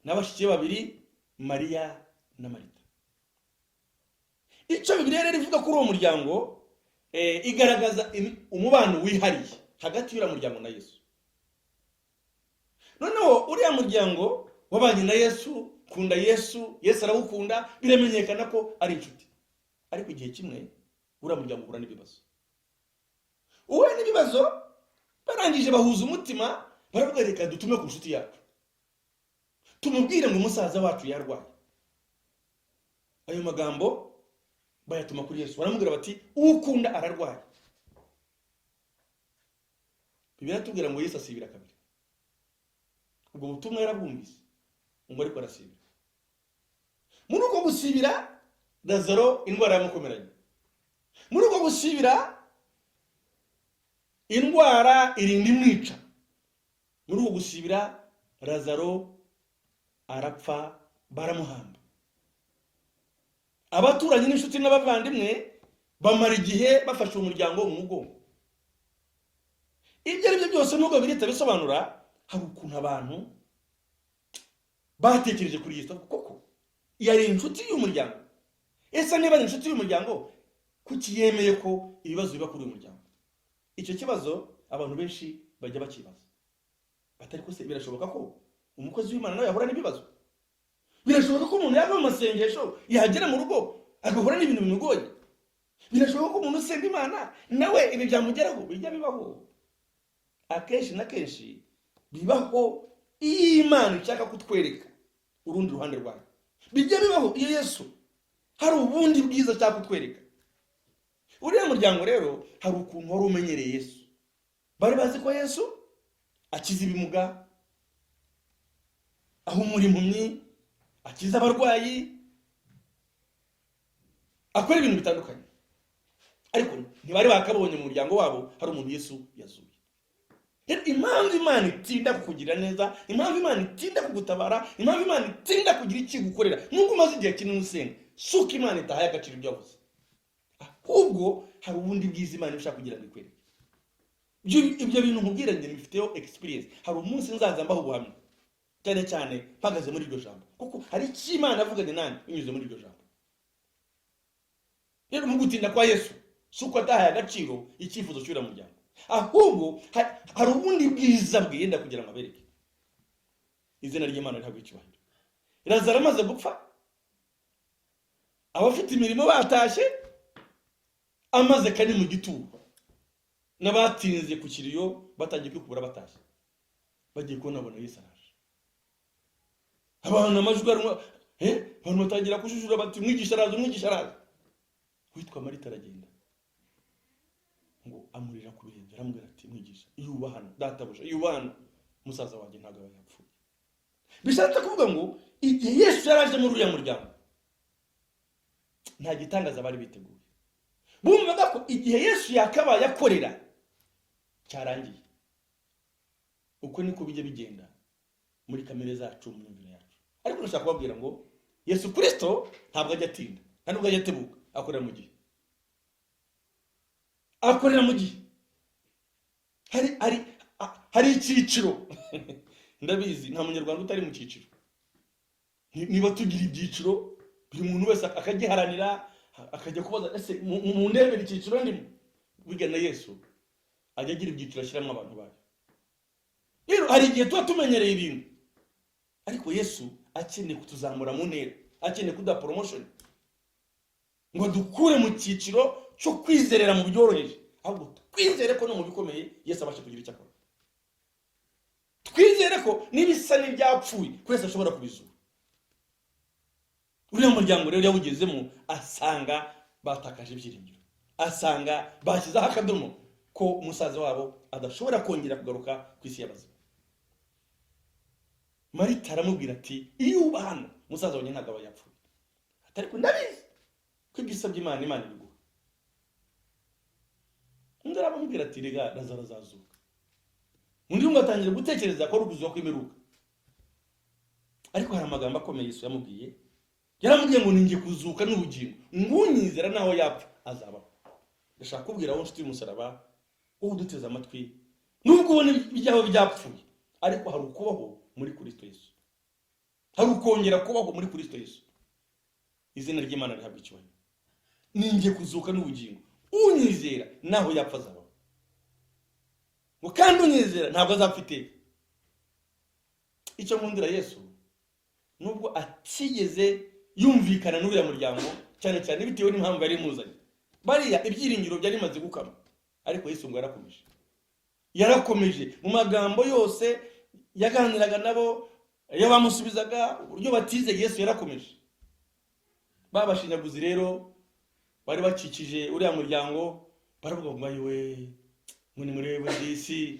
n'abashiki babiri Mariya na Marita. Icyo Bibiliya rero ivuga kuri uwo muryango igaragaza umubano wihariye hagati y'uriya muryango na Yesu. Noneho uriya muryango wabanye na Yesu, kunda Yesu arawukunda, biramenyekana ko ari inshuti. Ariko igihe kimwe uriya muryango uhura n'ibibazo. Uwe n'ibibazo barangije bahuza umutima baravuga reka dutume ku nshuti yacu. Tumubwire ngo umusaza wacu yarwaye. Ayo magambo bayatuma kuri Yesu. Baramubwira bati ukunda ararwaye. Bibiliya tubwira ngo Yesu asibira kabiri. Ubwo butumwa yarabwumvise ngo ariko arasibira. Muri uko gusibira Lazaro indwara yamukomeranye. Muri uko gusibira indwara irinda imwica. Muri uko gusibira Lazaro arapfa baramuhamba. Abaturanyi n'inshuti n'abavandimwe bamara igihe bafashe umuryango mu mugongo. Ibyo ari byo byose nubwo birita bisobanura hari ukuntu abantu batekereje kuri Yesu koko yari inshuti y'umuryango. Ese niba ari inshuti y'umuryango kuki yemeye ko ibibazo biba kuri uyu muryango? Icyo kibazo abantu benshi bajya bakibaza. Batari ko se birashoboka ko umukozi w'Imana nawe yahura n'ibibazo? Birashoboka ko umuntu yava mu masengesho yagera mu rugo agahura n'ibintu bimugoye? Birashoboka ko umuntu usenga Imana nawe ibi byamugeraho? Bijya bibaho. Akenshi na kenshi bibaho Imana ishaka kutwereka urundi ruhande rwayo. Bijya bibaho iyo Yesu hari ubundi bwiza cyangwa kutwereka. Uriya muryango rero hari ukuntu wari umenyereye Yesu. Bari bazi ko Yesu akiza ibimuga, ahumura impumyi, akiza abarwayi, akora ibintu bitandukanye. Ariko ntibari bakabonye mu muryango wabo hari umuntu Yesu yazuye. Impamvu Imana itinda kukugira neza, impamvu Imana itinda kugutabara, impamvu Imana itinda kugira iki gukorera nubwo umaze igihe kinini usenga, suko Imana itahaye agaciro ibyo yavuze. Ahubwo hari ubundi bwiza Imana ishaka kugira ngo ikwereke. Ibyo bintu nkubwira nge bifiteho experience. Hari umunsi nzaza mbaho ubuhamya cyane cyane mpagaze muri iryo jambo, kuko hari icyo Imana avuganye nani binyuze muri iryo jambo. Rero mu gutinda kwa Yesu suko atahaye agaciro icyifuzo cy'ura muryango, ahubwo hari ubundi bwiza bwenda kugira ngo abereke. Izina ry'Imana rihabwe icyubahiro. Lazaro amaze gupfa, abafite imirimo batashe, amaze kani mu gituro, n'abatinze ku kiriyo batangiye kwikubura batashe, bagiye kubona Yesu araje. Abantu amajwi arimo abantu batangira kujujura bati mwigisha araje. Witwa Marita aragenda ngo amurira ku birenge, aramubwira ati mwigisha iyubahana databuja, iyubahana musaza wanjye ntago yapfuye. Bishatse kuvuga ngo igihe Yesu yaraje muri uriya muryango nta gitangaza bari biteguye. Bumvaga ko igihe Yesu yakabaye akorera cyarangiye. Uko niko bijye bigenda muri kamere zacu mu myumvire yacu. Ariko nashaka kubabwira ngo Yesu Kristo ntabwo ajya atinda, ntabwo ajya atebuka, akorera mu gihe. Akorera mu gihe. Hari icyiciro. Ndabizi nta munyarwanda utari mu cyiciro. Niba tugira ibyiciro buri muntu wese akagiharanira, akajya kubaza ese mu ndebera icyiciro ndimo. Bigana Yesu ajya agira ibyiciro ashyiramo abantu bayo. Rero hari igihe tuba tumenyereye ibintu, ariko Yesu akeneye kutuzamura mu ntera, akeneye kuduha promotion ngo dukure mu cyiciro cyo kwizerera mu byoroheje, ahubwo twizere ko no mu bikomeye Yesu abasha kugira icyo akora. Twizere ko n'ibisa n'ibyapfuye kwese ashobora kubizura. Uriya muryango rero yawugezemo asanga batakaje ibyiringiro, asanga bashyizeho akadomo ko umusaza wabo adashobora kongera kugaruka ku isi y'abazima. Marita aramubwira ati iyo uba hano umusaza wanjye ntabwo aba yapfuye. Ariko ndabizi ko ibyo usabye Imana ibiguha. Undi aramubwira ati rega Lazaro azazuka. Undi atangira gutekereza ko rukuzuka kw'imiruka. Ariko hari amagambo akomeye Yesu yamubwiye. Yaramubwiye ngo ninjye kuzuka n'ubugingo, ngunyizera naho yapfa azabaho. Ndashaka kubwira aho nshuti y'umusaraba wowe uduteze amatwi, nubwo ubona ibyaho byapfuye, ariko hari ukubaho muri Kristo Yesu. Hari ukongera kubaho muri Kristo Yesu. Izina ry'Imana rihabwa icyubahiro. Ninjye kuzuka n'ubugingo, unyizera naho yapfa azabaho. Ngo kandi unyizera ntabwo azapfite. Icyo nkundira Yesu, nubwo atigeze yumvikana n'uriya muryango cyane cyane bitewe n'impamvu yari imuzanye, bariya ibyiringiro byari bimaze gukama, ariko Yesu ngo yarakomeje mu magambo yose yaganiraga nabo, yabamusubizaga uburyo batize. Yesu yarakomeje. Babashinyaguzi rero bari bakikije uriya muryango, baravuga ngo ayiwe ngo nimurebe disi,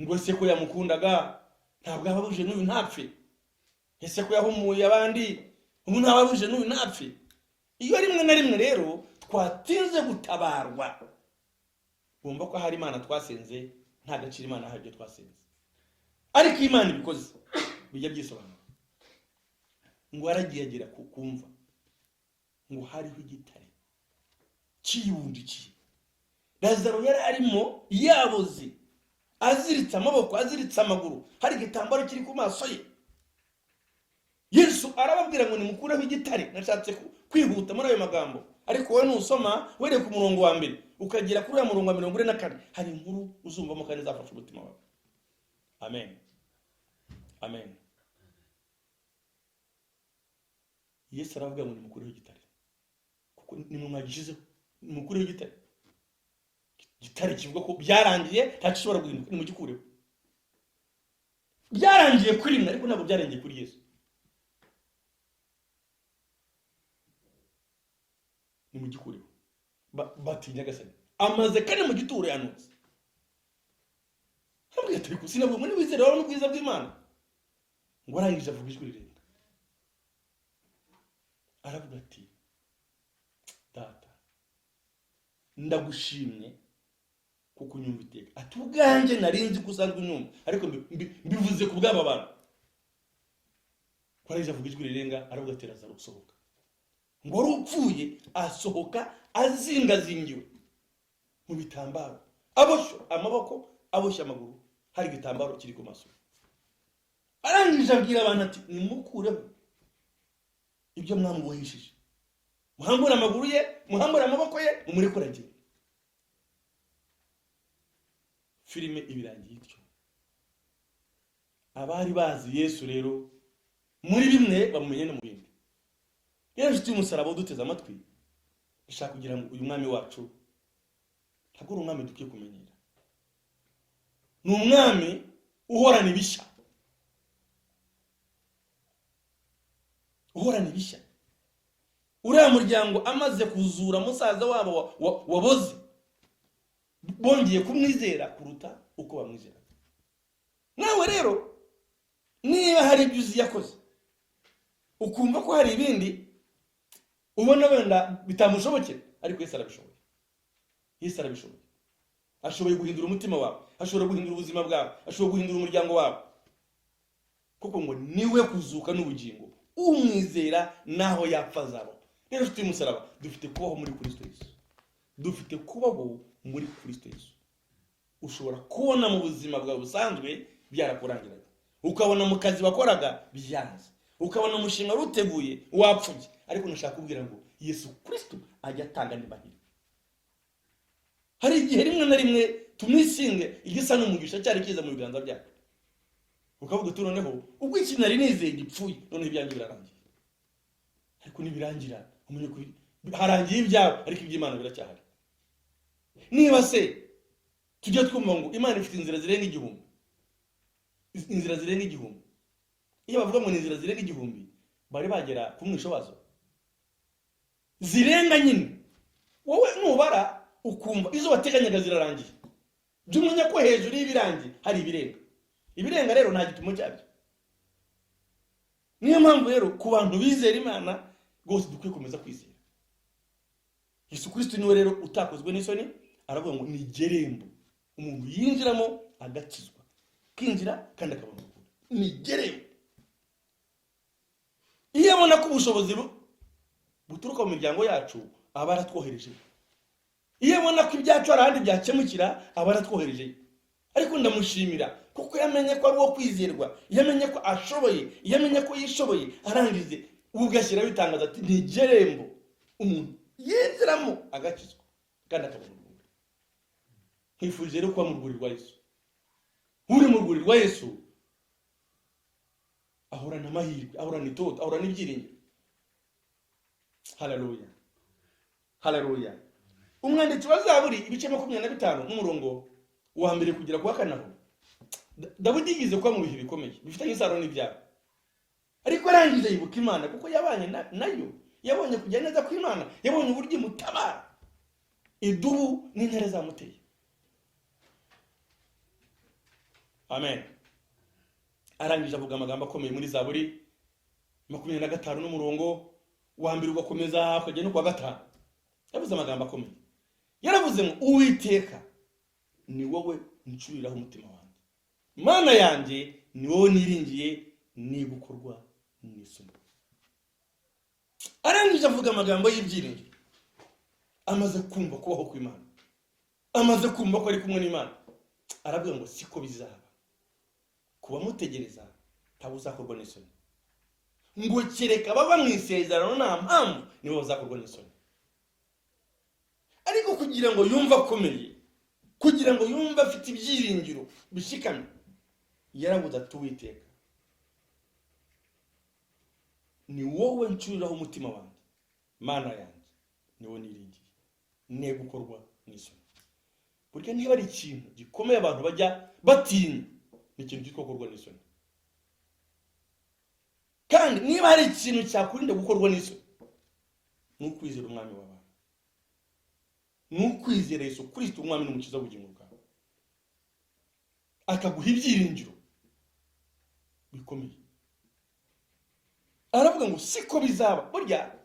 ngo se ko yamukundaga ntabwo ababuje n'uyu ntapfe, ese ko yahumuye abandi ubu ntababuje n'uyu ntapfe. Iyo rimwe na rimwe rero twatinze gutabarwa, bumva ko hari Imana twasenze nta gaciro Imana hari ibyo twasenze, ariko Imana ibikoze bijya byisobanura. Ngo aragiye agera kumva ngo hariho igitare cyibundikiye. Lazaro yari arimo yaboze, aziritse amaboko, aziritse amaguru, hari igitambaro kiri ku maso ye. Yesu arababwira ngo nimukureho igitare. Nashatse kwihuta muri ayo magambo, ariko wowe nusoma were ku murongo wa mbere ukagera kuri ya murongo wa 44 hari inkuru uzumvamo kandi zafasha umutima wawe. Amen, amen. Yesu aravuga ngo nimukureho igitare, kuko nimwe mwagishizeho. Nimukureho igitare. Igitare kivuga ko byarangiye ntacishobora guhinduka, nimugikureho. Byarangiye kuri mwe, ariko ntabwo byarangiye kuri Yesu. Nimugikureho. Batinya gasani amaze kane mu gituro yanutse. Ntabwo yatari kusinavuga muri wizera wabo n'ubwiza bw'Imana. Ngo arangije avuga ijwi rirenga, aravuga ati Data ndagushimye kuko unyumva iteka. Ati ubwanjye narinzi ko usanzwe unyumva, ariko mbivuze ku bw'aba bantu. Arangije avuga ijwi rirenga, aravuga ati Lazaro sohoka. Ngo rupfuye asohoka azingazingiwe mu bitambaro, aboshye amaboko, aboshye amaguru, hari igitambaro kiri ku maso. Arangije abwira abantu ati nimukureho ibyo mwamuboheshije, muhambure amaguru ye, muhambure amaboko ye, mumurekure agende. Filime ibirangiye ityo. Abari bazi Yesu rero muri bimwe bamumenye no mu bindi. Rero nshuti y'umusaraba uduteze amatwi, ndashaka kugira ngo uyu mwami wacu ntabwo ari umwami dukwiye kumenyera. Ni umwami uhorana ibishya, uhorana ibishya. Uriya muryango amaze kuzura musaza wabo waboze, bongeye kumwizera kuruta uko bamwizera. Nawe rero niba hari ibyo uzi yakoze, ukumva ko hari ibindi ubona wenda bitamushobokera, ariko Yesu arabishoboye. Yesu arabishoboye. Ashoboye guhindura umutima wawe, ashobora guhindura ubuzima bwawe, ashobora guhindura umuryango wawe, kuko ngo niwe kuzuka n'ubugingo, umwizera naho yapfa azabaho. Rero nshuti y'umusaraba, dufite kubaho muri Kristo Yesu. Dufite kubaho muri Kristo Yesu. Ushobora kubona mu buzima bwawe busanzwe byarakurangiraga, ukabona mu kazi wakoraga byanze, ukabona umushinga ruteguye wapfuye, ariko nashaka kubwira ngo Yesu Kristo ajya atanga n'imahirwe. Hari igihe rimwe na rimwe tumwisinge igisa n'umugisha cyari kiza mu biganza byacu, ukavuga uti noneho ubwo iki nari nizeye gipfuye, none ibyanjye birarangiye. Ariko nibirangira umenye ko harangiye ibyawe, ariko iby'Imana biracyahari. niba se tujye twumva ngo Imana ifite inzira zirenga igihumbi, inzira zirenga igihumbi, iyo bavuga ngo ni inzira zirenga igihumbi bari bagera ku mwisho wazo zirenga nyine. Wowe nubara ukumva izo wateganyaga zirarangiye, jya umenya ko hejuru y'ibirangiye hari ibirenga. Ibirenga rero nta gipimo cyabyo. Niyo mpamvu rero ku bantu bizera Imana rwose dukwiye komeza kwizera Yesu Kristo. Niwe rero utakozwe n'isoni, aravuga ngo ni gerembo umuntu yinjiramo agakizwa, kinjira kandi akabona ukuri. Ni gerembo. Iyo abona ko ubushobozi buturuka mu miryango yacu aba aratwohereje, iyo abona ko ibyacu arahandi byakemukira aba aratwohereje. Ariko ndamushimira kuko yamenye ko ari uwo kwizerwa, yamenye ko ashoboye, yamenye ko yishoboye, arangize ugashyiraho itangazo ati ni gerembo umuntu yinjiramo agakizwa kandi akabona urwuri. Nkwifurije rero kuba mu rwuri rwa Yesu. Uri mu rwuri rwa Yesu ahorana amahirwe, ahorana itoto, ahorana ibyiringiro. Haleluya, haleluya. Umwanditsi wa Zaburi ibice 25 n'umurongo wa mbere kugera ku wa 4, Dawidi yigize kuba mu bihe bikomeye bifitanye isano n'ibyaha, ariko arangiza yibuka Imana kuko yabanye nayo, yabonye kujya neza ku Imana, yabonye uburyo imutabara idubu n'intare zamuteye. Amen. Arangije avuga amagambo akomeye muri Zaburi 25 n'umurongo wa mbere ugakomeza ukajya no ku wa 5. Yavuze amagambo akomeye. Yaravuze ngo Uwiteka ni wowe ncuriraho umutima wanjye, Mana yanjye ni wowe niringiye, ni gukorwa n'isoni. Arangije avuga amagambo y'ibyiringiro. Amaze kumva kubaho kw'Imana, amaze kumva ko ari kumwe n'Imana, aravuga ngo siko bizaba kuba mutegereza ntabwo uzakorwa n'isoni, ngo kereka baba mu isezerano nta mpamvu nibo bazakorwa n'isoni. Ariko kugira ngo yumve akomeye, kugira ngo yumve afite ibyiringiro bishikamye, yaravuze ati Uwiteka ni wowe ncuriraho umutima wanjye, Mana yanjye ni wowe niringiye, ne gukorwa n'isoni. Burya niba ari ikintu gikomeye abantu bajya batinya, ni ikintu cyitwa gukorwa n'isoni. Kandi niba hari ikintu cyakurinda gukorwa n'isoni, ni ukwizera umwami w'abantu, ni ukwizera Yesu Kristo umwami n'umukiza w'ubugingo bwawe, akaguha ibyiringiro bikomeye. Aravuga ngo siko bizaba. Burya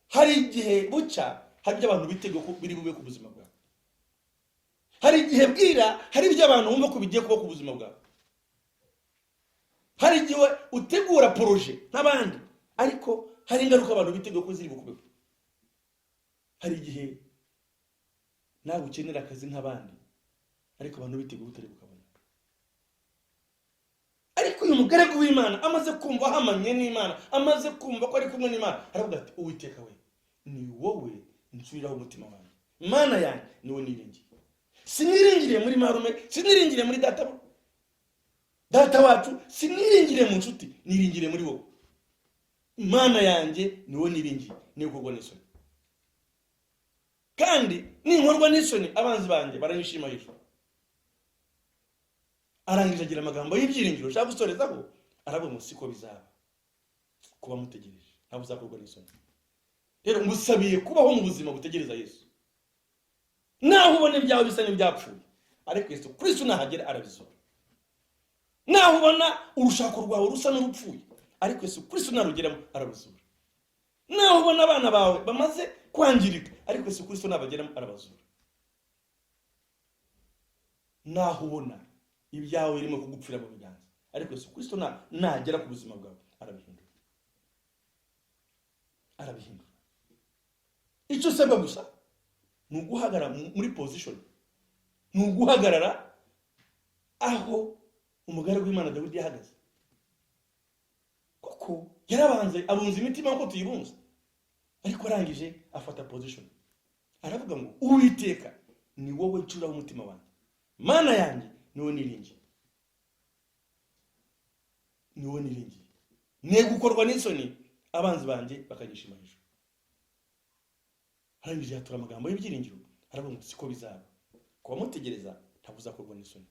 hari igihe bucya, hari ibyo abantu biteguye ko biri bube ku buzima bwawe, hari igihe bwira, hari ibyo abantu bumva ko bigiye kuba ku buzima bwawe, hari igihe utegura projet n'abandi ariko hari ingaruka abantu biteguye ko ziri bukube. Hari igihe nawe ukenera akazi nk'abandi ariko abantu biteguye utari bukabona. Ariko uyu mugaragu w'Imana amaze kumva ahamanye n'Imana, amaze kumva ko ari kumwe n'Imana, aravuga ati Uwiteka we ni wowe ncuriraho umutima wanjye, Mana yanjye ni wowe niringiye. Siniringiriye muri marume, siniringiriye muri data wacu, siniringiriye mu nshuti, niringiriye muri wowe. Mana yanjye ni wowe niringiye, ni gukorwa n'isoni. Kandi ninkorwa n'isoni abanzi banjye baranyishima hejuru. Arangije agira amagambo y'ibyiringiro ushaka gusorezaho, aravuga ngo siko bizaba kuba mutegereje ntabwo uzakorwa n'isoni. Rero ngusabiye kubaho mu buzima butegereza Yesu, naho ubona ibyawe bisa n'ibyapfuye, ariko Yesu Kristo nahagera arabizura. Naho ubona urushako rwawe rusa n'urupfuye, ariko Yesu Kristo narugeramo arabizura. Naho ubona abana bawe bamaze kwangirika, ariko Yesu Kristo nabageramo arabazura. Naho ubona ibyawe birimo kugupfira mu biganza, ariko Yesu Kristo nagera ku buzima bwawe arabihindura, arabihindura. Icyo usabwa gusa ni uguhagarara muri position, ni uguhagarara aho umugaragu w'Imana Dawidi yahagaze, kuko yarabanze abunza imitima nko tuyibunza, ariko arangije afata position. Aravuga ngo Uwiteka ni wowe ncuriraho umutima wanjye, Mana yanjye ni wowe niringiye, ni wowe niringiye, ne gukorwa n'isoni abanzi banjye bakanyishima hejuru. Arangije yatura amagambo y'ibyiringiro, aravuga ngo siko bizaba. Kubamutegereza ntabwo uzakorwa n'isoni,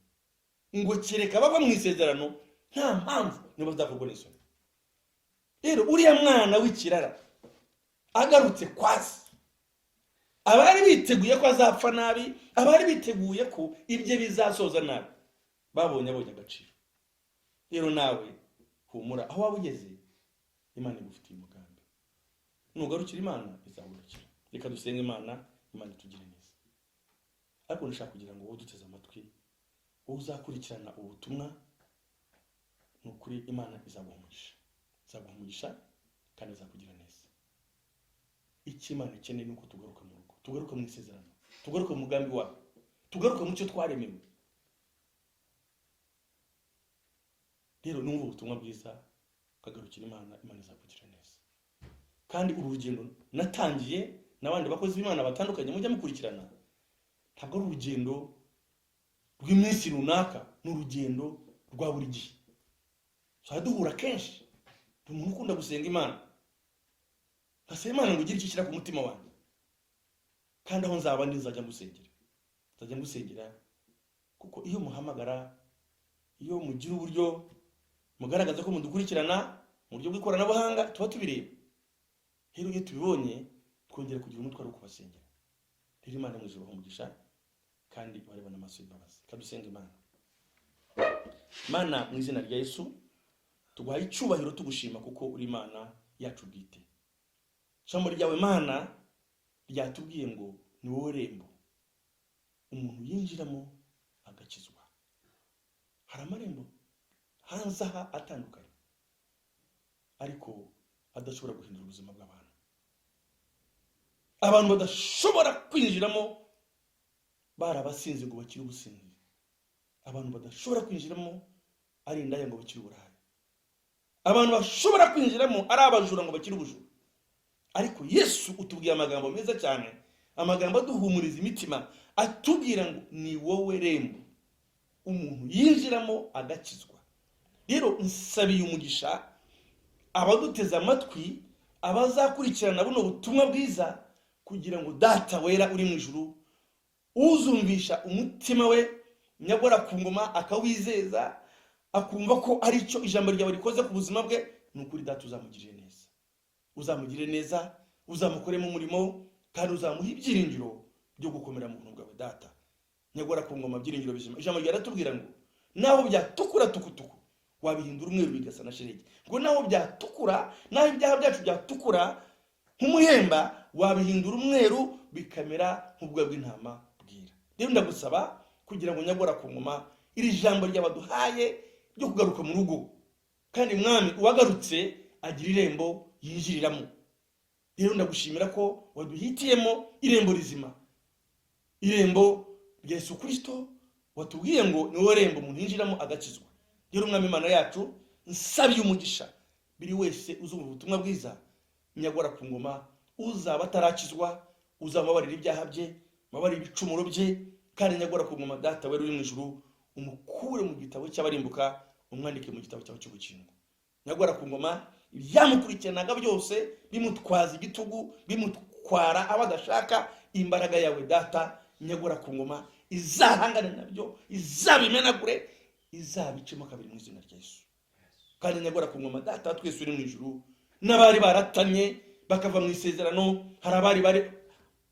ngo kereka bava mu isezerano nta mpamvu niba bazakorwa n'isoni. Rero uriya mwana w'ikirara agarutse kwasi, abari biteguye ko azapfa nabi, abari biteguye ko ibye bizasoza nabi, abonye agaciro. Rero nawe humura, aho waba ugeze Imana igufitiye umugambi. Nugarukira Imana izagurukira. Reka dusenge Imana itugire neza. Ariko ndashaka kugira ngo wowe duteze amatwi, wowe uzakurikirana ubutumwa, nukuri Imana izaguhumugisha kandi izakugira neza. Icyo Imana ikeneye nuko tugaruka mu rugo, tugaruka mu isezerano, tugaruka mu mugambi wawe, tugaruka mu cyo twaremewe. Rero numva ubutumwa bwiza, kagarukira Imana izakugira neza. Kandi urugendo natangiye n'abandi bakozi b'Imana batandukanye mujya mukurikirana, ntabwo ari urugendo rw'iminsi runaka, n'urugendo rwa buri gihe. Duhura kenshi, umuntu ukunda gusenga Imana, ngasaba Imana ngo ugire icyo ishyira ku mutima wanjye, kandi aho nzaba ndi nzajya ngusengera, kuko iyo muhamagara, iyo mugira uburyo mugaragaza ko mudukurikirana mu buryo bw'ikoranabuhanga, tuba tubireba. Rero iyo tubibonye twongera kugira umutwaro wo kubasengera. Rero Imana mu ijuru umugisha kandi barebana amaso y'imbabazi. Kadusenge Imana. Mana, mu izina rya Yesu tuguhaye icyubahiro tugushima kuko uri Imana yacu bwite. Ijambo ryawe Mana ryatubwiye ngo ni wowe rembo umuntu yinjiramo agakizwa. Hari amarembo hanze aha atandukanye, ariko adashobora guhindura ubuzima bw'abantu. Abantu badashobora kwinjiramo barabasinze ngo bakire ubusinzi. Abantu badashobora kwinjiramo ari indaya ngo bakire uburaya. Abantu bashobora kwinjiramo ari abajura ngo bakire ubujura. Ariko Yesu utubwiye amagambo meza cyane, amagambo aduhumuriza imitima, atubwira ngo ni wowe rembo umuntu yinjiramo agakizwa. Rero nsabiye umugisha abaduteze amatwi, abazakurikirana buno butumwa bwiza, kugira ngo Data wera uri mu ijuru uzumvisha umutima we nyagora ku ngoma, akawizeza, akumva ko ari cyo ijambo ryawe rikoze ku buzima bwe. Nukuri Data uzamugirire neza, uzamukoremo umurimo, kandi uzamuha ibyiringiro byo gukomera mu buntu bwawe. Data nyagora ku ngoma, byiringiro bizima. Ijambo ryawe ratubwira ngo naho byatukura tukutuku wabihindura umweru bigasa na shelegi. Ngo naho byatukura, naho ibyaha byacu byatukura nk'umuhemba, wabihindura umweru bikamera nk'ubwoya bw'intama bwira. Rero ndagusaba kugira ngo nyagora ku ngoma, iri jambo ryabaduhaye ryo kugaruka mu rugo, kandi Mwami uwagarutse agira irembo yinjiriramo. Rero ndagushimira ko waduhitiyemo irembo rizima, irembo rya Yesu Kristo, watubwiye ngo ni wowe rembo umuntu yinjiramo agakizwa. Rero Mwami Imana yacu, nsabiye umugisha biri wese uzumva ubutumwa bwiza, nyagora ku ngoma, uzaba atarakizwa uzamubabarira ibyaha bye, mubabarira ibicumuro bye, kandi nyagora ku ngoma Data wera uri mu ijuru umukure mu gitabo cy'abarimbuka, umwandike mu gitabo cyawe cy'ubugingo. Nyagora ku ngoma, ibyamukurikiranaga byose bimutwaza igitugu, bimutwara abadashaka, imbaraga yawe Data nyagora ku ngoma izahangane nabyo, izabimenagure, izabicemo kabiri mu izina rya Yesu. Kandi nyagora ku ngoma Data twese uri mu ijuru, n'abari baratanye bakava mu isezerano, hari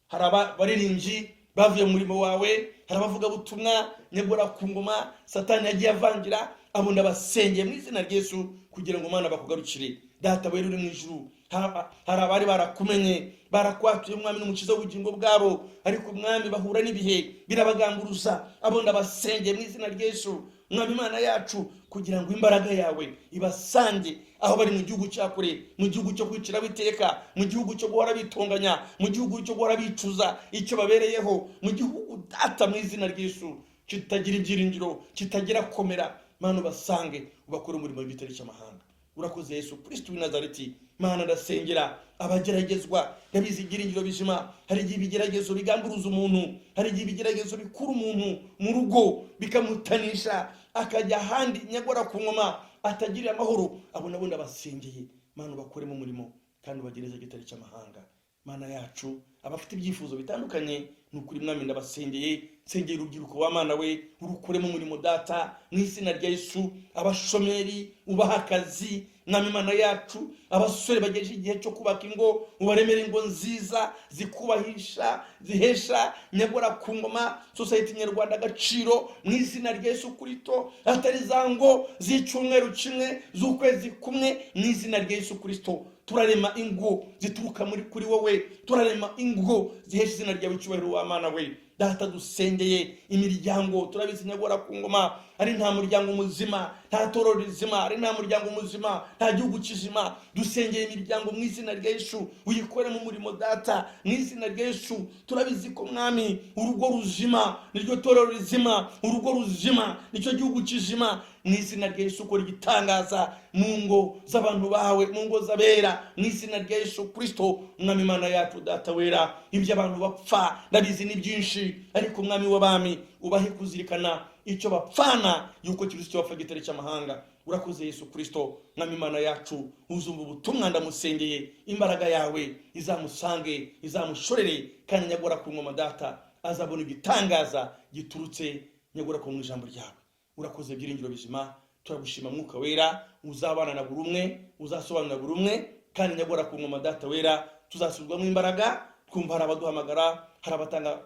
abaririmbyi bavuye mu murimo wawe, hari abavuga butumwa, nyagora ku ngoma Satani yagiye avangira, abo ndabasengeye mu izina rya Yesu kugira ngo Mana bakugarukire. Data wera uri mu ijuru, hari abari barakumenye, barakwatuye Mwami n'umukiza w'ubugingo bwabo, ariko Mwami bahura n'ibihe birabagamburuza, abo ndabasengeye mu izina rya Yesu Mwami Imana yacu, kugira ngo imbaraga yawe ibasange aho bari mu gihugu cyakure, mu gihugu cyo kwicira biteka, mu gihugu cyo guhora bitonganya, mu gihugu cyo guhora bicuza icyo babereyeho, mu gihugu Data mu izina rya Yesu kitagira ibyiringiro, kitagira komera. Mana ubasange, ubakore umurimo w'igitare cy'amahanga. Urakoze Yesu Kristo w'i Nazareti. Mana ndasengera abageragezwa, ndabizi ibyiringiro bizima. Hari igihe ibigeragezo bigamburuza umuntu, hari igihe ibigeragezo bikura umuntu mu rugo bikamutanisha, akajya ahandi nyagora ku ngoma atagirira amahoro. Abo nabo ndabasengeye, Mana ubakoremo umurimo kandi ubagereze igitare cy'amahanga. Mana yacu, abafite ibyifuzo bitandukanye nukuri mwami ndabasengeye, nsengeye urubyiruko w'Imana we, urukoremo umurimo data mu izina rya Yesu. Abashomeri ubaha akazi mwami Imana yacu, abasore bagejeje igihe cyo kubaka ingo ubaremere ingo nziza zikubahisha zihesha nyagora ku ngoma society nyarwanda agaciro mu izina rya Yesu Kristo, atari za ngo z'icyumweru kimwe z'ukwezi kumwe mu izina rya Yesu Kristo. Turarema ingo zituruka kuri wowe, turarema ingo zihesha izina ryawe icyubahiro w'Imana we. Data dusengeye imiryango, turabizi nyagora ku ngoma ari nta muryango muzima, nta torero rizima, ari nta muryango muzima, nta gihugu kizima. Dusengeye imiryango mu izina rya Yesu, uyikore mu murimo data mu izina rya Yesu. Turabizi ko mwami urugo ruzima niryo torero rizima, urugo ruzima nicyo gihugu kizima. Mu izina rya Yesu ukora igitangaza mu ngo z'abantu bawe, mu ngo z'abera mu izina rya Yesu Kristo. Mwami Imana yacu data wera, ibyo abantu bapfa ndabizi ni byinshi, ariko mwami w'abami ubahe kuzirikana icyo bapfana yuko Kristo wapfa gitare cy'amahanga. Urakoze Yesu Kristo. Mwami Imana yacu uzumva ubutumwa ndamusengeye, imbaraga yawe izamusange izamushorere, kandi nyagora ku ngoma data azabona igitangaza giturutse nyagora ku ijambo ryawe. Urakoze byiringiro bizima, turagushima mwuka wera, uzabana na buri umwe, uzasobanura buri umwe, kandi nyagora ku ngoma data wera tuzasubizwamo imbaraga. Twumva hari abaduhamagara, hari abatanga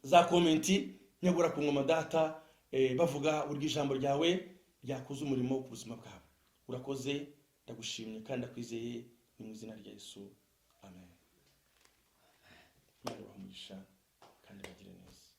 za komenti nyagora ku ngoma data bavuga uburyo ijambo ryawe ryakoze umurimo ku buzima bwawe. Urakoze, ndagushimye kandi ndakwizeye mu izina rya Yesu, amen. Imana ibahe umugisha kandi bagire neza.